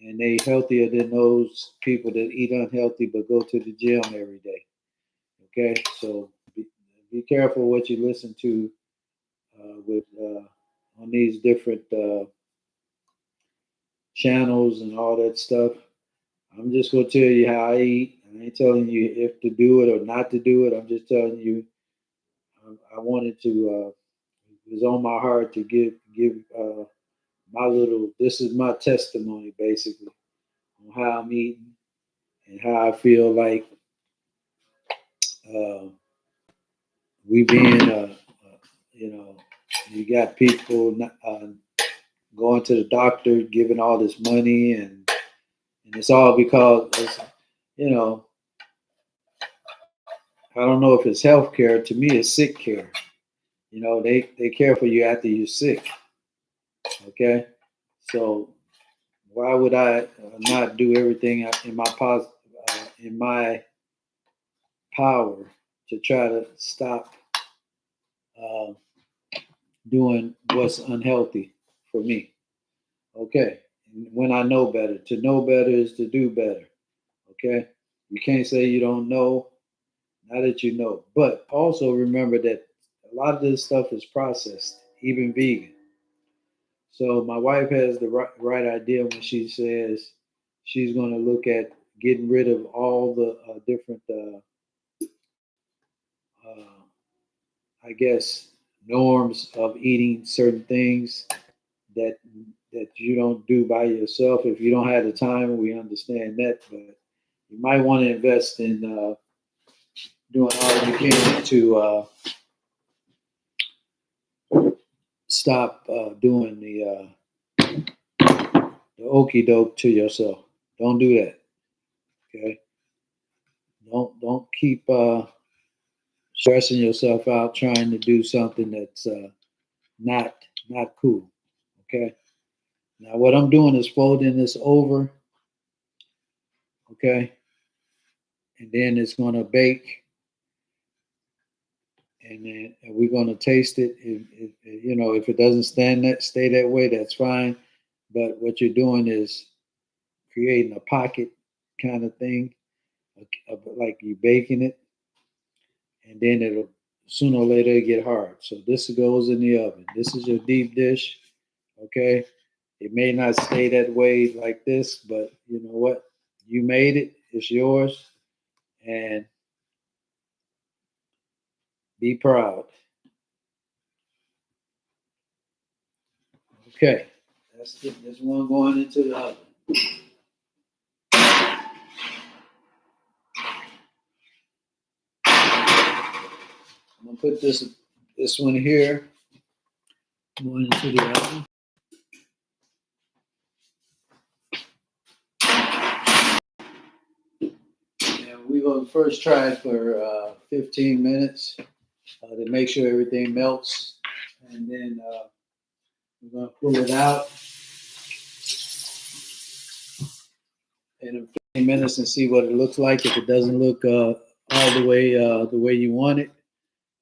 and they healthier than those people that eat unhealthy but go to the gym every day. Okay, so be careful what you listen to with on these different channels and all that stuff. I'm just gonna tell you how I eat. I ain't telling you if to do it or not to do it. I'm just telling you I wanted to. It was on my heart to give my little. This is my testimony basically on how I'm eating and how I feel like uh, we being. You know, you got people going to the doctor, giving all this money, and it's all because you know I don't know if it's health care. To me, it's sick care. They care for you after you're sick. Okay, so why would I not do everything in my power to try to stop uh, doing what's unhealthy for me? Okay, when I know better, to know better is to do better. Okay, you can't say you don't know. Now that you know, but also remember that a lot of this stuff is processed, even vegan. So my wife has the right idea when she says she's going to look at getting rid of all the different, uh, I guess, norms of eating certain things that that you don't do by yourself. If you don't have the time, we understand that, but you might want to invest in doing all you can to stop doing the okey doke to yourself. Don't do that. Okay. Don't keep stressing yourself out trying to do something that's not not cool. Okay. Now what I'm doing is folding this over. Okay, and then it's going to bake, and then we're going to taste it. If it doesn't stay that way, that's fine. But what you're doing is creating a pocket kind of thing, like you baking it, and then it'll sooner or later get hard. So this goes in the oven. This is your deep dish. Okay, it may not stay that way like this, but you know what? You made it. It's yours, and be proud. Okay, that's it. This one going into the oven. I'm gonna put this one here going into the oven. And we're gonna first try it for 15 minutes to make sure everything melts, and then we're gonna pull it out in 15 minutes and see what it looks like. If it doesn't look all the way you want it,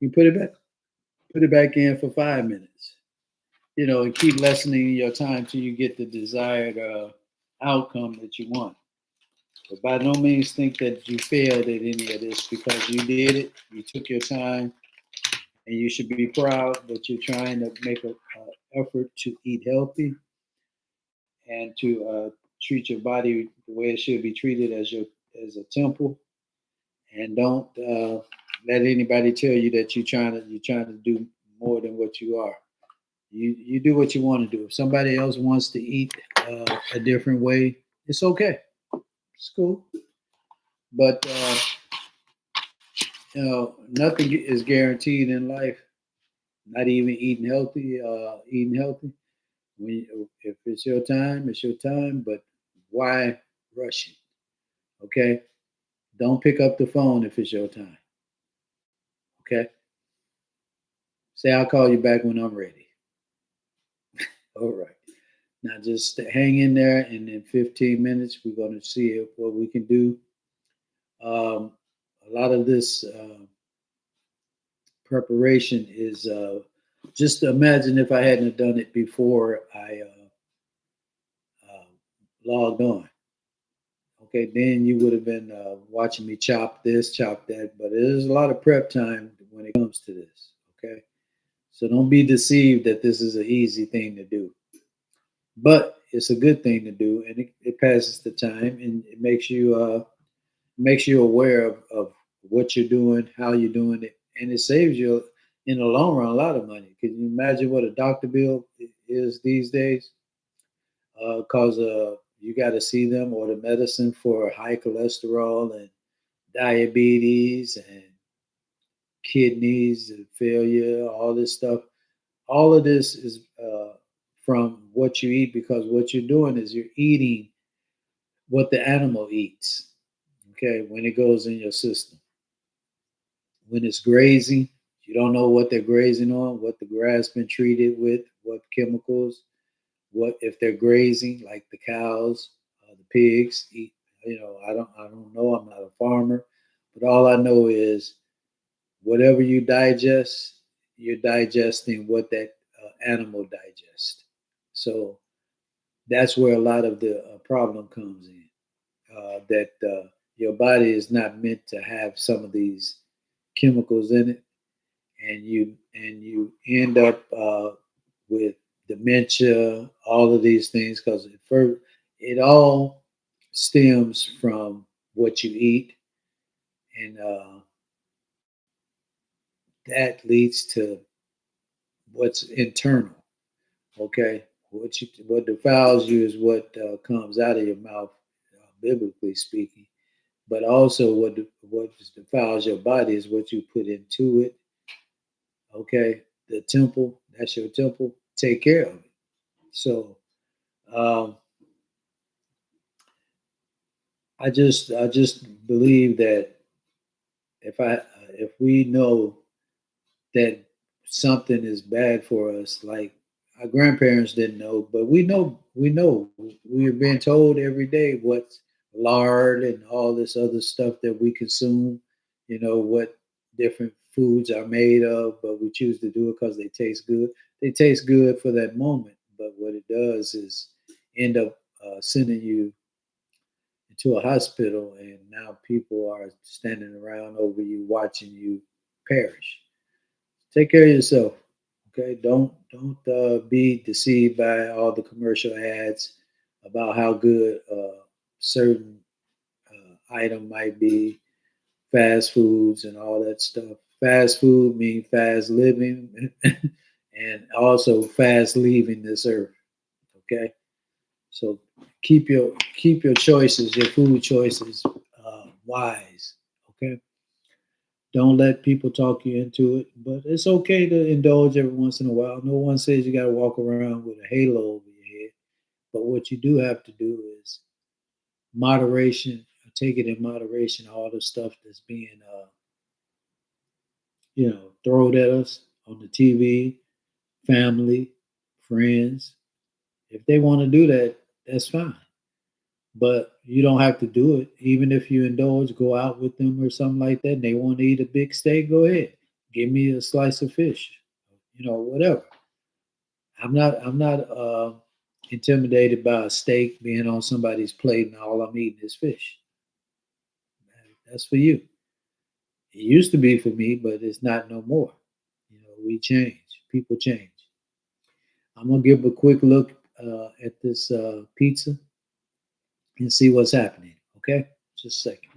you put it back in for 5 minutes. And keep lessening your time till you get the desired outcome that you want. But by no means think that you failed at any of this because you did it. You took your time, and you should be proud that you're trying to make an effort to eat healthy and to treat your body the way it should be treated as a temple. And don't let anybody tell you that you're trying to do more than what you are. You do what you want to do. If somebody else wants to eat a different way, it's okay. It's cool. But nothing is guaranteed in life. Not even eating healthy. Eating healthy. If it's your time, it's your time. But why rush it? Okay. Don't pick up the phone if it's your time. Okay. Say I'll call you back when I'm ready. All right. Now just hang in there, and in 15 minutes we're going to see what we can do. Um, a lot of this preparation is just imagine if I hadn't done it before I uh, logged on. Okay, then you would have been watching me chop this, chop that. But there's a lot of prep time when it comes to this. Okay, so don't be deceived that this is an easy thing to do. But it's a good thing to do, and it passes the time, and it makes you aware of what you're doing, how you're doing it, and it saves you in the long run a lot of money. Can you imagine what a doctor bill is these days? Because you got to see them or the medicine for high cholesterol and diabetes and kidneys and failure, all this stuff. All of this is from what you eat because what you're doing is you're eating what the animal eats. Okay, when it goes in your system. When it's grazing, you don't know what they're grazing on, what the grass been treated with, what chemicals, what if they're grazing like the cows, the pigs eat. I don't know. I'm not a farmer, but all I know is whatever you digest, you're digesting what that animal digests. So that's where a lot of the problem comes in. That your body is not meant to have some of these chemicals in it, and you end up with dementia, all of these things, because it all stems from what you eat, and that leads to what's internal. Okay, what defiles you is what comes out of your mouth, biblically speaking. But also, what defiles your body is what you put into it. Okay, the temple, that's your temple. Take care of it. So, um, I just believe that if we know that something is bad for us, like our grandparents didn't know, but we know we're being told every day what's lard and all this other stuff that we consume. What different foods are made of, but we choose to do it because they taste good. They taste good for that moment, but what it does is end up sending you into a hospital, and now people are standing around over you, watching you perish. Take care of yourself. Okay, don't be deceived by all the commercial ads about how good certain item might be, fast foods and all that stuff. Fast food means fast living, and also fast leaving this earth. Okay, so keep your choices, your food choices, wise. Okay, don't let people talk you into it, but it's okay to indulge every once in a while. No one says you got to walk around with a halo over your head, but what you do have to do is moderation. Take it in moderation. All the stuff that's being, thrown at us on the TV, family, friends. If they want to do that, that's fine. But you don't have to do it. Even if you indulge, go out with them or something like that, and they want to eat a big steak, go ahead. Give me a slice of fish. Whatever. I'm not intimidated by a steak being on somebody's plate and all I'm eating is fish. That's for you. It used to be for me, but it's not no more. We change. People change. I'm gonna give a quick look at this pizza and see what's happening. Okay, just a second.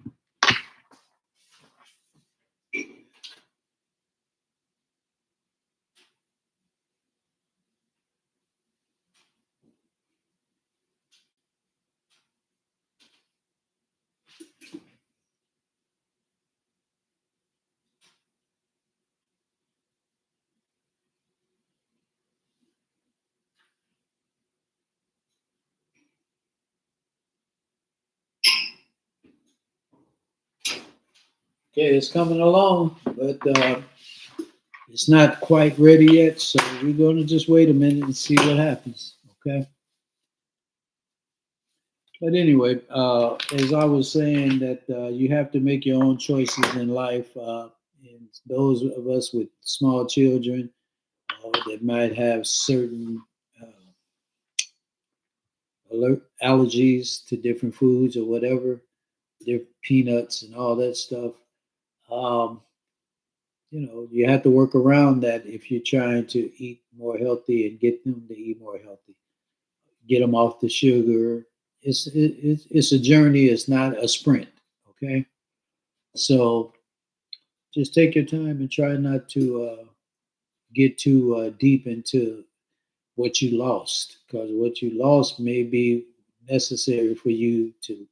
Okay, it's coming along, but it's not quite ready yet. So we're gonna just wait a minute and see what happens. Okay. But anyway, as I was saying, that you have to make your own choices in life. And those of us with small children that might have certain uh, allergies to different foods or whatever, their peanuts and all that stuff. Um, you have to work around that if you're trying to eat more healthy and get them to eat more healthy. Get them off the sugar. It's a journey. It's not a sprint. Okay, so just take your time and try not to get too deep into what you lost, because what you lost may be necessary for you to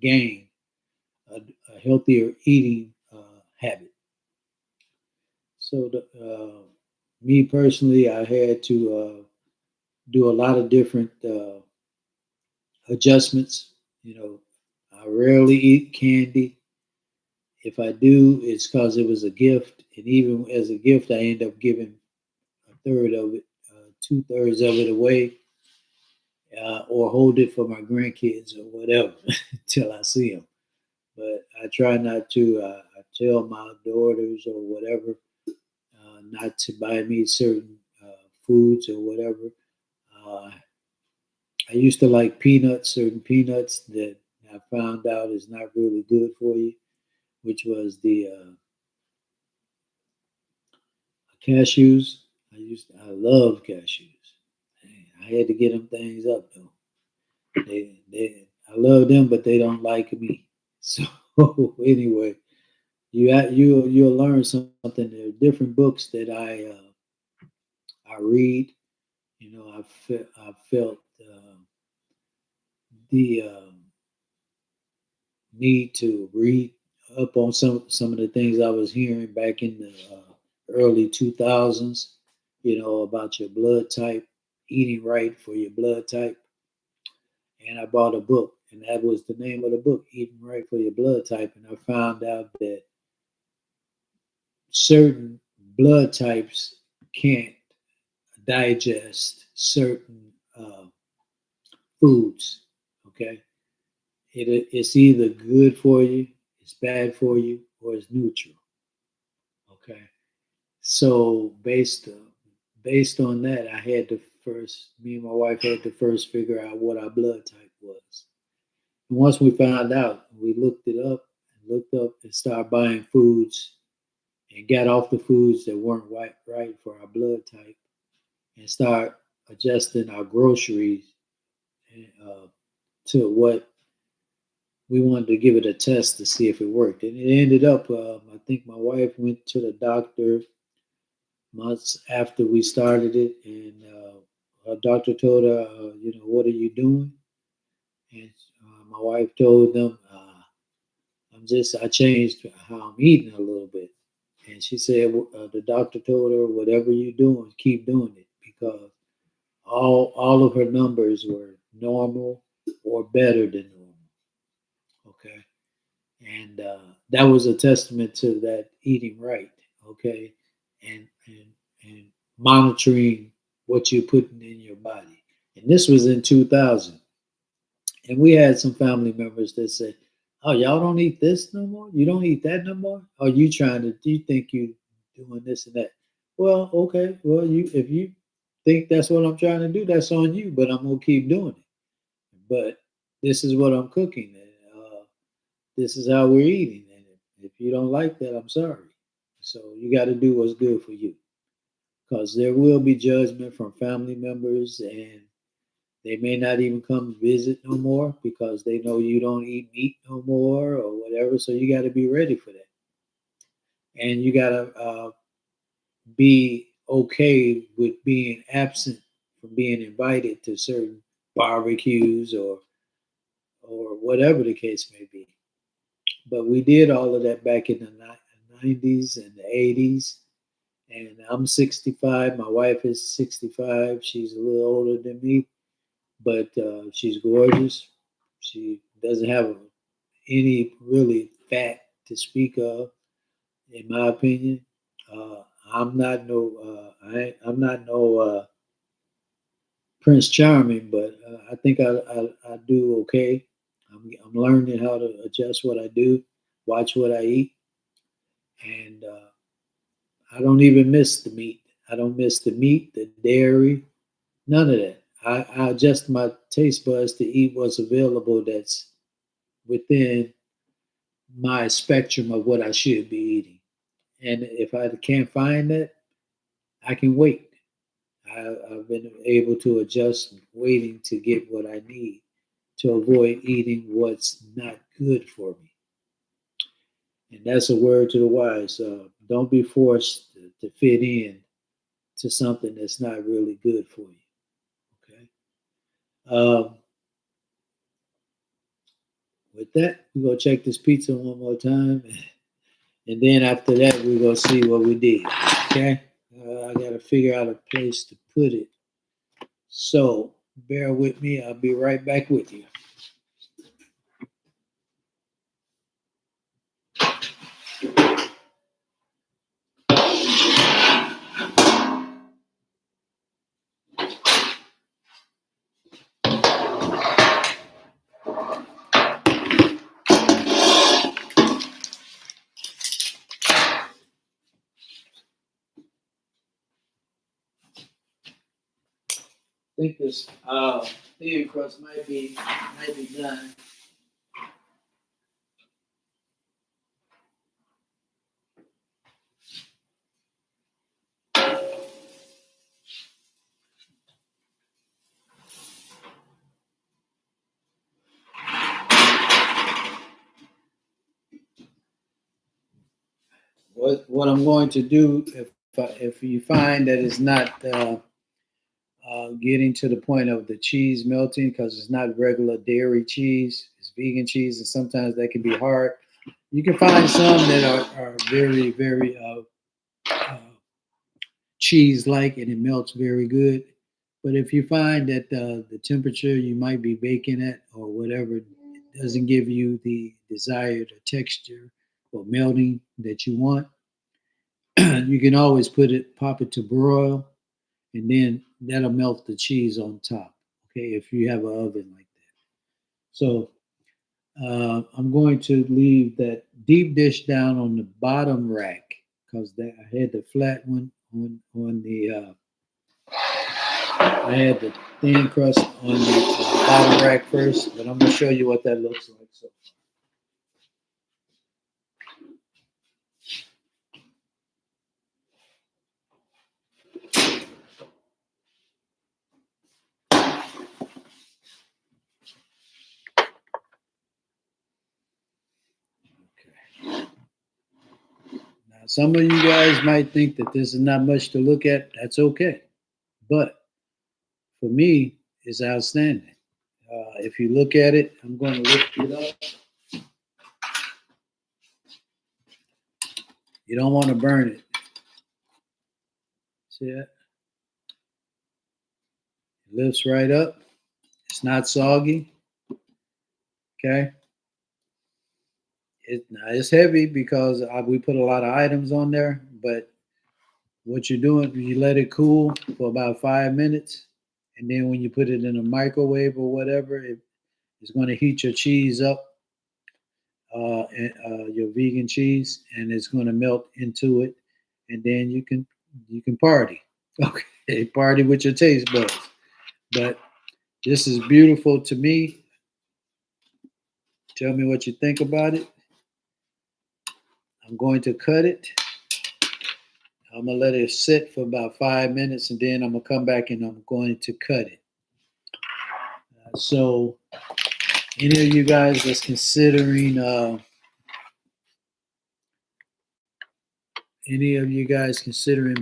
gain a, a healthier eating habit. So, me personally, I had to do a lot of different adjustments. You know, I rarely eat candy. If I do, it's because it was a gift, and even as a gift, I end up giving a third of it, 2/3 of it away, or hold it for my grandkids or whatever until I see them. But I try not to. I tell my daughters or whatever not to buy me certain foods or whatever. Uh, I used to like peanuts, certain peanuts that I found out is not really good for you, which was the cashews. I love cashews. Man, I had to get them things up though. I love them, but they don't like me. So anyway, you'll learn something. There are different books that I read, I felt the need to read up on some of the things I was hearing back in the early 2000s, about your blood type, eating right for your blood type. And I bought a book, and that was the name of the book, Eating Right for Your Blood Type. And I found out that certain blood types can't digest certain foods. Okay, it's either good for you, it's bad for you, or it's neutral. Okay, so based on that, me and my wife had to first figure out what our blood type was. And once we found out, we looked up and started buying foods and got off the foods that weren't right for our blood type and start adjusting our groceries to what we wanted to give it a test to see if it worked. And it ended up, I think my wife went to the doctor months after we started it, and her doctor told her, what are you doing? And my wife told them, I changed how I'm eating a little bit. And she said, the doctor told her, whatever you're doing, keep doing it because all of her numbers were normal or better than normal. Okay. And that was a testament to that eating right. Okay. And monitoring what you're putting in your body. And this was in 2000. And we had some family members that said, "Oh, y'all don't eat this no more. You don't eat that no more. Are you trying to? Do you think you doing this and that?" Well, okay. Well, if you think that's what I'm trying to do, that's on you. But I'm gonna keep doing it. But this is what I'm cooking, and this is how we're eating. And if you don't like that, I'm sorry. So you got to do what's good for you, because there will be judgment from family members, and they may not even come visit no more because they know you don't eat meat no more or whatever. So you got to be ready for that, and you got to be okay with being absent from being invited to certain barbecues or whatever the case may be. But we did all of that back in the 90s and the 80s. And I'm 65. My wife is 65. She's a little older than me, but she's gorgeous. She doesn't have any really fat to speak of, in my opinion. I'm not no, I'm not no Prince Charming, but I think I do okay. I'm learning how to adjust what I do, watch what I eat, and I don't even miss the meat. I don't miss the meat, the dairy, none of that. I adjust my taste buds to eat what's available that's within my spectrum of what I should be eating. And if I can't find that, I can wait. I've been able to adjust waiting to get what I need to avoid eating what's not good for me. And that's a word to the wise. Don't be forced to fit in to something that's not really good for you. Okay. Um, with that, we're going to check this pizza one more time. And then after that, we're going to see what we did. Okay. I got to figure out a place to put it. So bear with me. I'll be right back with you. I think this thin crust might be done. What I'm going to do if you find that it's not getting to the point of the cheese melting because it's not regular dairy cheese, it's vegan cheese, and sometimes that can be hard. You can find some that are very, very cheese like and it melts very good. But if you find that the temperature you might be baking at or whatever doesn't give you the desired texture or melting that you want, you can always pop it to broil, and then that'll melt the cheese on top. Okay, if you have an oven like that. So I'm going to leave that deep dish down on the bottom rack because I had the flat one on the. I had the thin crust on the bottom rack first, but I'm going to show you what that looks like. So. Now, some of you guys might think that this is not much to look at. That's okay. But for me, it's outstanding. If you look at it, I'm going to lift it up. You don't want to burn it. See that? It lifts right up. It's not soggy. Okay. It's heavy because we put a lot of items on there, but what you're doing, you let it cool for about 5 minutes, and then when you put it in a microwave or whatever, it's going to heat your cheese up, your vegan cheese, and it's going to melt into it, and then you can party. Okay, party with your taste buds. But this is beautiful to me. Tell me what you think about it. I'm going to cut it. I'm going to let it sit for about 5 minutes, and then I'm going to come back and I'm going to cut it. So any of you guys that's considering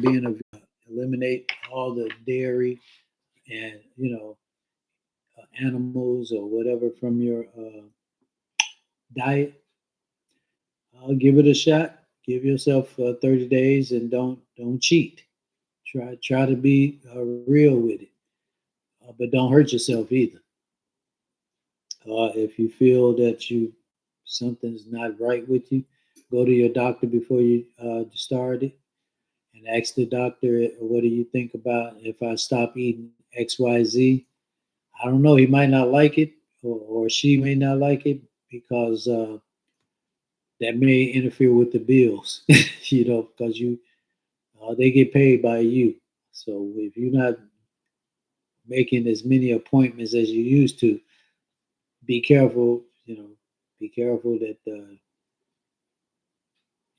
being eliminate all the dairy and animals or whatever from your diet, I'll give it a shot. Give yourself 30 days and don't cheat. Try to be real with it, but don't hurt yourself either. If you feel that something's not right with you, go to your doctor before you start it and ask the doctor, what do you think about if I stop eating XYZ? I don't know. He might not like it, or she may not like it because that may interfere with the bills, because they get paid by you. So if you're not making as many appointments as you used to, be careful. Be careful that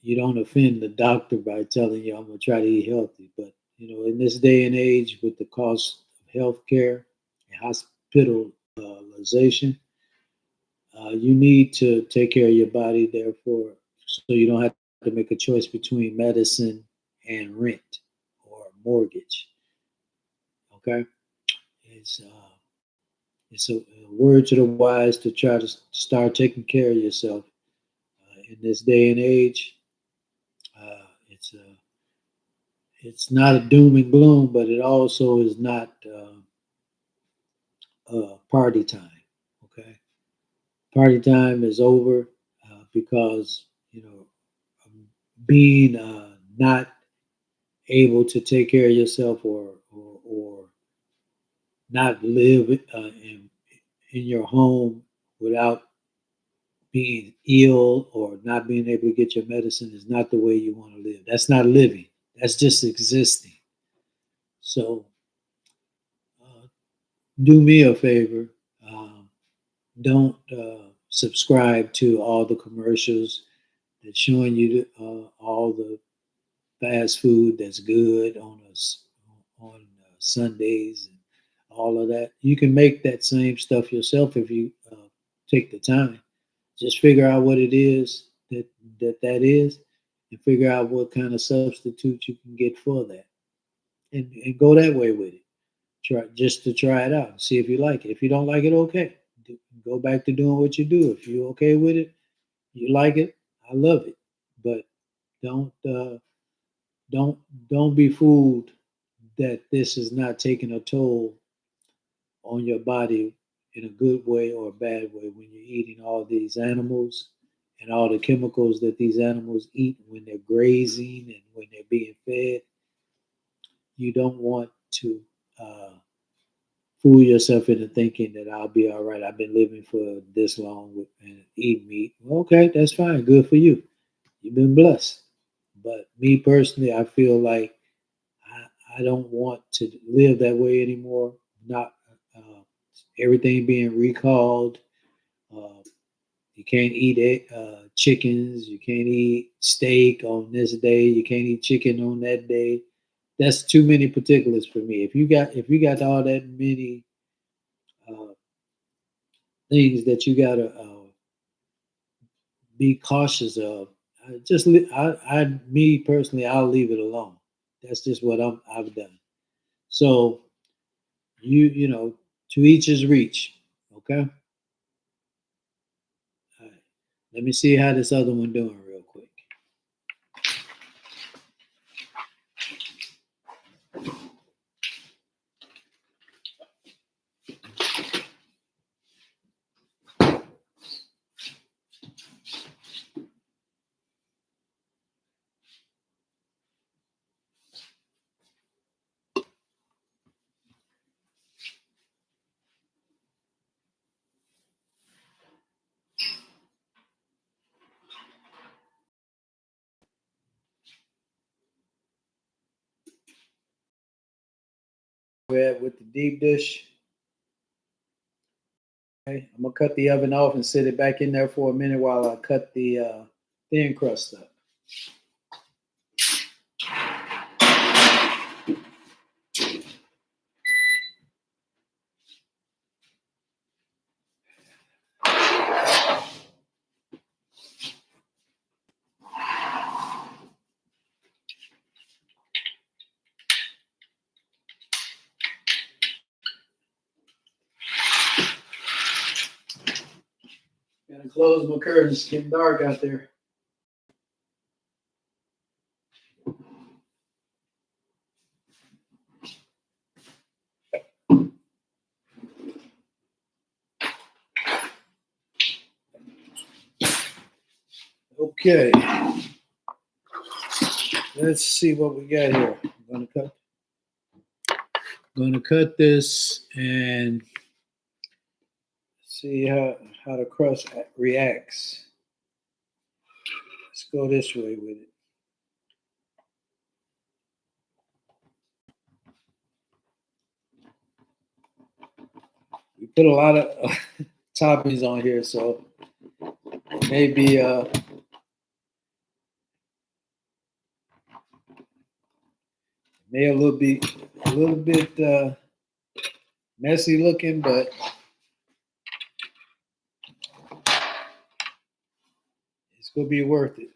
you don't offend the doctor by telling you I'm going to try to eat healthy. But in this day and age, with the cost of healthcare and hospitalization, you need to take care of your body. Therefore, so you don't have to make a choice between medicine and rent or mortgage. Okay, it's a word to the wise to try to start taking care of yourself in this day and age. It's not a doom and gloom, but it also is not party time. Okay, party time is over because being not able to take care of yourself or not live in your home without being ill or not being able to get your medicine is not the way you want to live. That's not living. That's just existing. So do me a favor. Don't subscribe to all the commercials that's showing you all the fast food that's good on Sundays and all of that. You can make that same stuff yourself if you take the time. Just figure out what it is that is, and figure out what kind of substitute you can get for that, and go that way with it. try it out, see if you like it. If you don't like it, okay, go back to doing what you do. If you're okay with it, you like it, I love it. But don't uh, don't don't be fooled that this is not taking a toll on your body in a good way or a bad way when you're eating all these animals and all the chemicals that these animals eat when they're grazing and when they're being fed. You don't want to uh, fool yourself into thinking that I'll be all right. I've been living for this long and eat meat. Okay, that's fine. Good for you. You've been blessed. But me personally, I feel like I don't want to live that way anymore. Not everything being recalled. Uh, you can't eat chickens. You can't eat steak on this day. You can't eat chicken on that day. That's too many particulars for me. If you got all that many uh, things that you gotta be cautious of, me personally, I'll leave it alone. That's just what I've done. So you know, to each his reach. Okay. All right. Let me see how this other one doing real quick. We're at with the deep dish. Okay. I'm gonna cut the oven off and set it back in there for a minute while I cut the thin crust up. Gotta close my curtains. It's getting dark out there. Okay. Let's see what we got here. I'm gonna cut this and see how the crust reacts. Let's go this way with it. We put a lot of toppings on here, so maybe may a little bit messy looking, but it's gonna be worth it.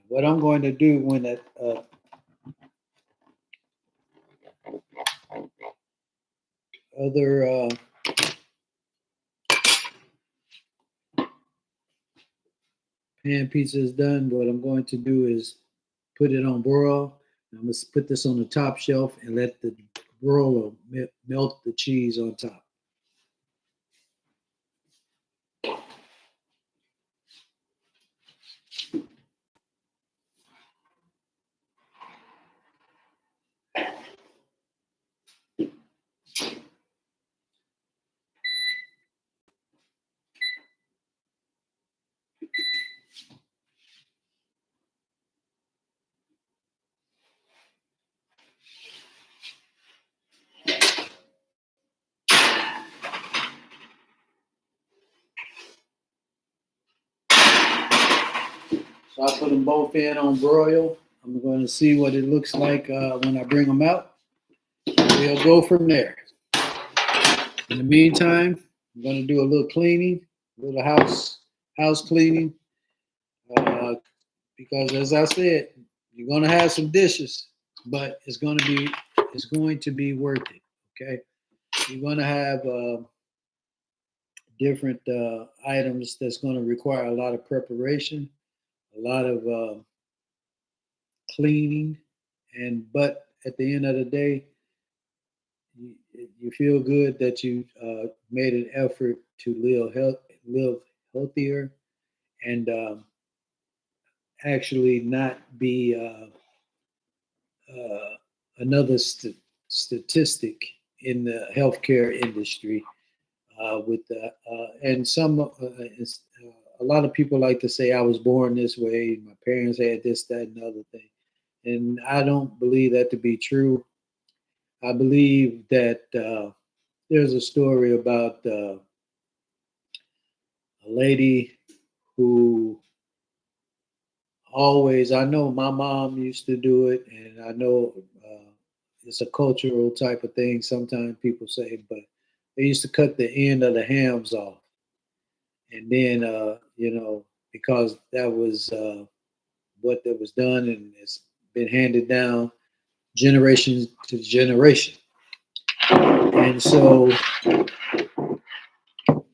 What I'm going to do when that other pan pizza is done, what I'm going to do is put it on broil. I'm going to put this on the top shelf and let the broiler melt the cheese on top. So I put them both in on broil. I'm going to see what it looks like when I bring them out. We'll go from there. In the meantime, I'm going to do a little cleaning, a little house cleaning, because as I said, you're going to have some dishes, but it's going to be worth it. Okay, you're going to have different items that's going to require a lot of preparation, a lot of cleaning, but at the end of the day, you feel good that you made an effort to live healthier, and actually not be another statistic in the healthcare industry. And a lot of people like to say I was born this way. My parents had this, that, and the other thing, and I don't believe that to be true. I believe that there's a story about a lady who always, I know my mom used to do it, and I know it's a cultural type of thing. Sometimes people say, but they used to cut the end of the hams off. And then, because that was what that was done, and it's been handed down generation to generation. And so,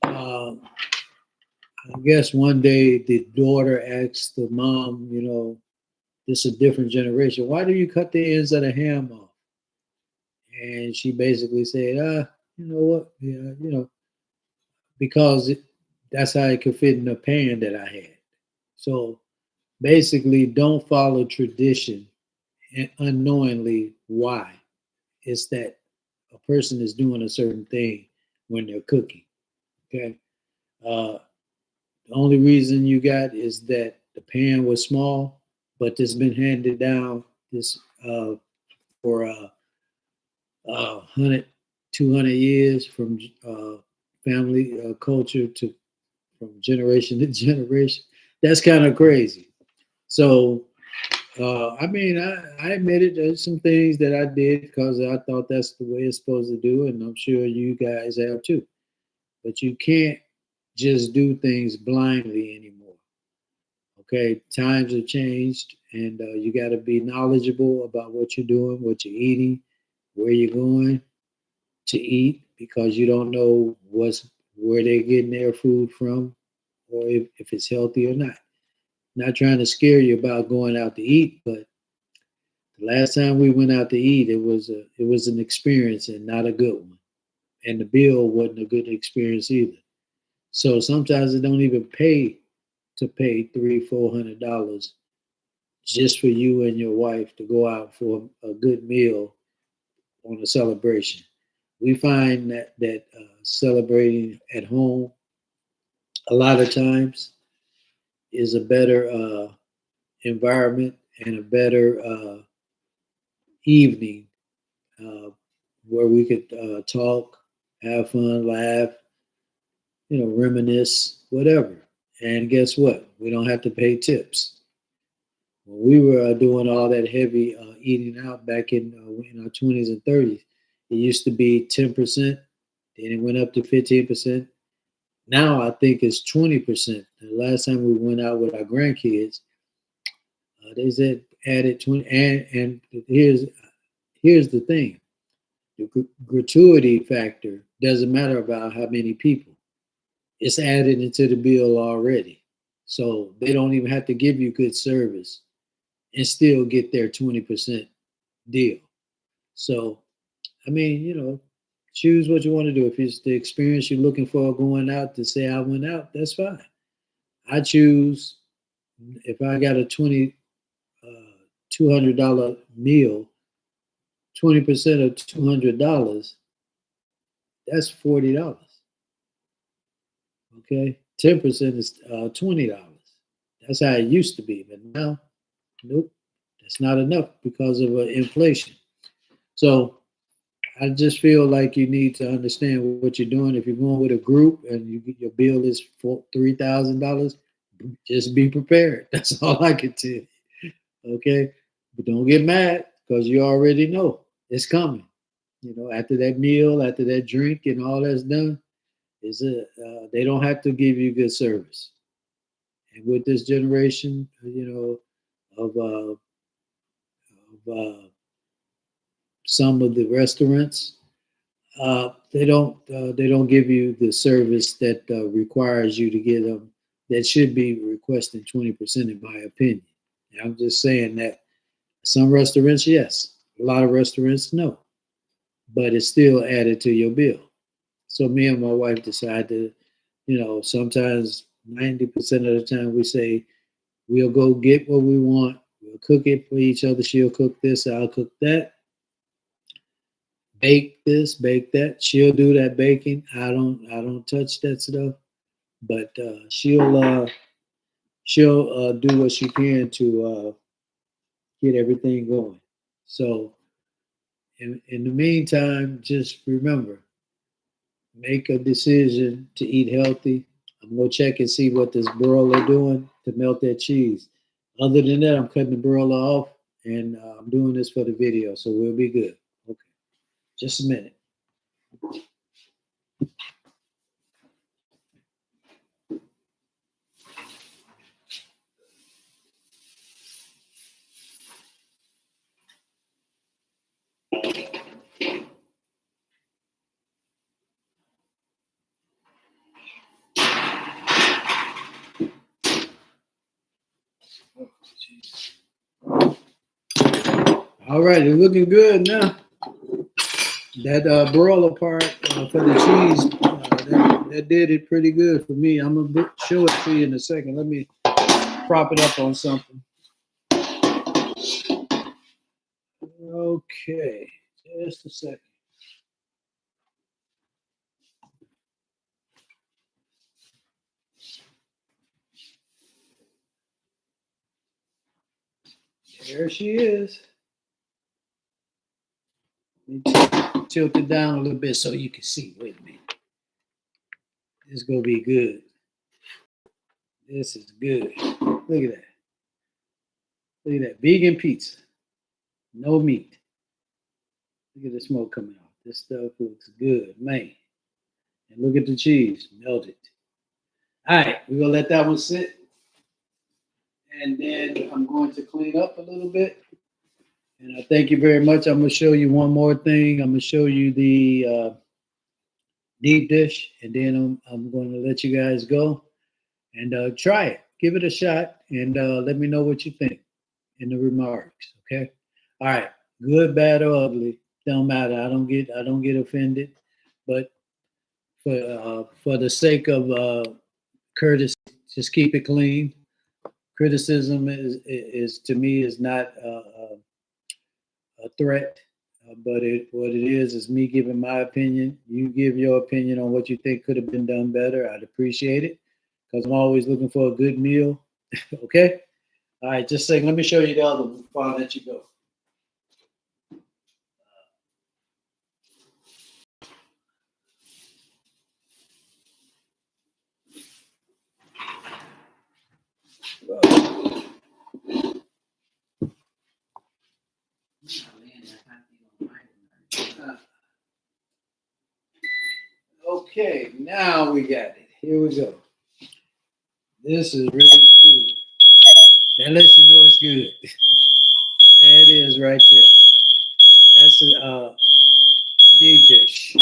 I guess one day the daughter asked the mom, this is a different generation. Why do you cut the ends of the ham off? And she basically said, you know what? Yeah, because that's how it could fit in the pan that I had. So basically, don't follow tradition and unknowingly. Why? It's that a person is doing a certain thing when they're cooking. Okay. The only reason you got is that the pan was small, but it's been handed down this for 100, 200 years from family culture to from generation to generation. That's kind of crazy. So, I admitted there's some things that I did because I thought that's the way it's supposed to do, and I'm sure you guys have too. But you can't just do things blindly anymore. Okay, times have changed, and you got to be knowledgeable about what you're doing, what you're eating, where you're going to eat, because you don't know where they're getting their food from, or if it's healthy or not. Not trying to scare you about going out to eat, but the last time we went out to eat, it was an experience and not a good one, and the bill wasn't a good experience either. So sometimes it don't even pay to pay $300-400 just for you and your wife to go out for a good meal on a celebration. We find that celebrating at home a lot of times is a better environment and a better evening where we could talk, have fun, laugh, reminisce, whatever. And guess what? We don't have to pay tips. When we were doing all that heavy eating out back in our 20s and 30s, it used to be 10%, then it went up to 15%. Now I think it's 20%. The last time we went out with our grandkids, they said added 20. And here's the thing: the gratuity factor doesn't matter about how many people. It's added into the bill already, so they don't even have to give you good service and still get their 20% deal. So, choose what you want to do. If it's the experience you're looking for going out to say I went out, that's fine. I choose, if I got a $200 meal, 20% of $200, that's $40. Okay, 10% is $20. That's how it used to be, but now, nope, that's not enough because of inflation. So I just feel like you need to understand what you're doing. If you're going with a group and your bill is for $3,000, Just be prepared. That's all I can tell you. Okay, but don't get mad because you already know it's coming. After that meal, after that drink, and all that's done, they don't have to give you good service. And with this generation, of some of the restaurants, they don't give you the service that requires you to get them. That should be requesting 20%, in my opinion. And I'm just saying that some restaurants, yes, a lot of restaurants, no, but it's still added to your bill. So me and my wife decided to, sometimes 90% of the time we say we'll go get what we want. We'll cook it for each other. She'll cook this, I'll cook that. Bake this, bake that. She'll do that baking. I don't touch that stuff. But she'll do what she can to get everything going. So in the meantime, just remember, make a decision to eat healthy. I'm gonna check and see what this broiler doing to melt that cheese. Other than that, I'm cutting the broiler off, and I'm doing this for the video, so we'll be good. Okay, just a minute. All right, it's looking good now. That broiler part for the cheese, that did it pretty good for me. I'm gonna show it to you in a second. Let me prop it up on something. Okay, just a second. There she is. Let me tilt it down a little bit so you can see. Wait a minute. This is gonna be good. This is good. Look at that. Look at that. Vegan pizza. No meat. Look at the smoke coming off. This stuff looks good, man. And look at the cheese. Melted. All right, we're gonna let that one sit. And then I'm going to clean up a little bit. And I thank you very much. I'm gonna show you one more thing. I'm gonna show you the deep dish, and then I'm going to let you guys go and try it. Give it a shot, and let me know what you think in the remarks. Okay. All right. Good, bad, or ugly, don't matter. I don't get offended, but for the sake of courtesy, just keep it clean. Criticism is to me is not a threat, but what it is me giving my opinion. You give your opinion on what you think could have been done better. I'd appreciate it because I'm always looking for a good meal. Okay. All right. Just saying. Let me show you the other one before I let you go. Okay, now we got it. Here we go. This is really cool. That lets you know it's good. There it is right there. That's a deep dish.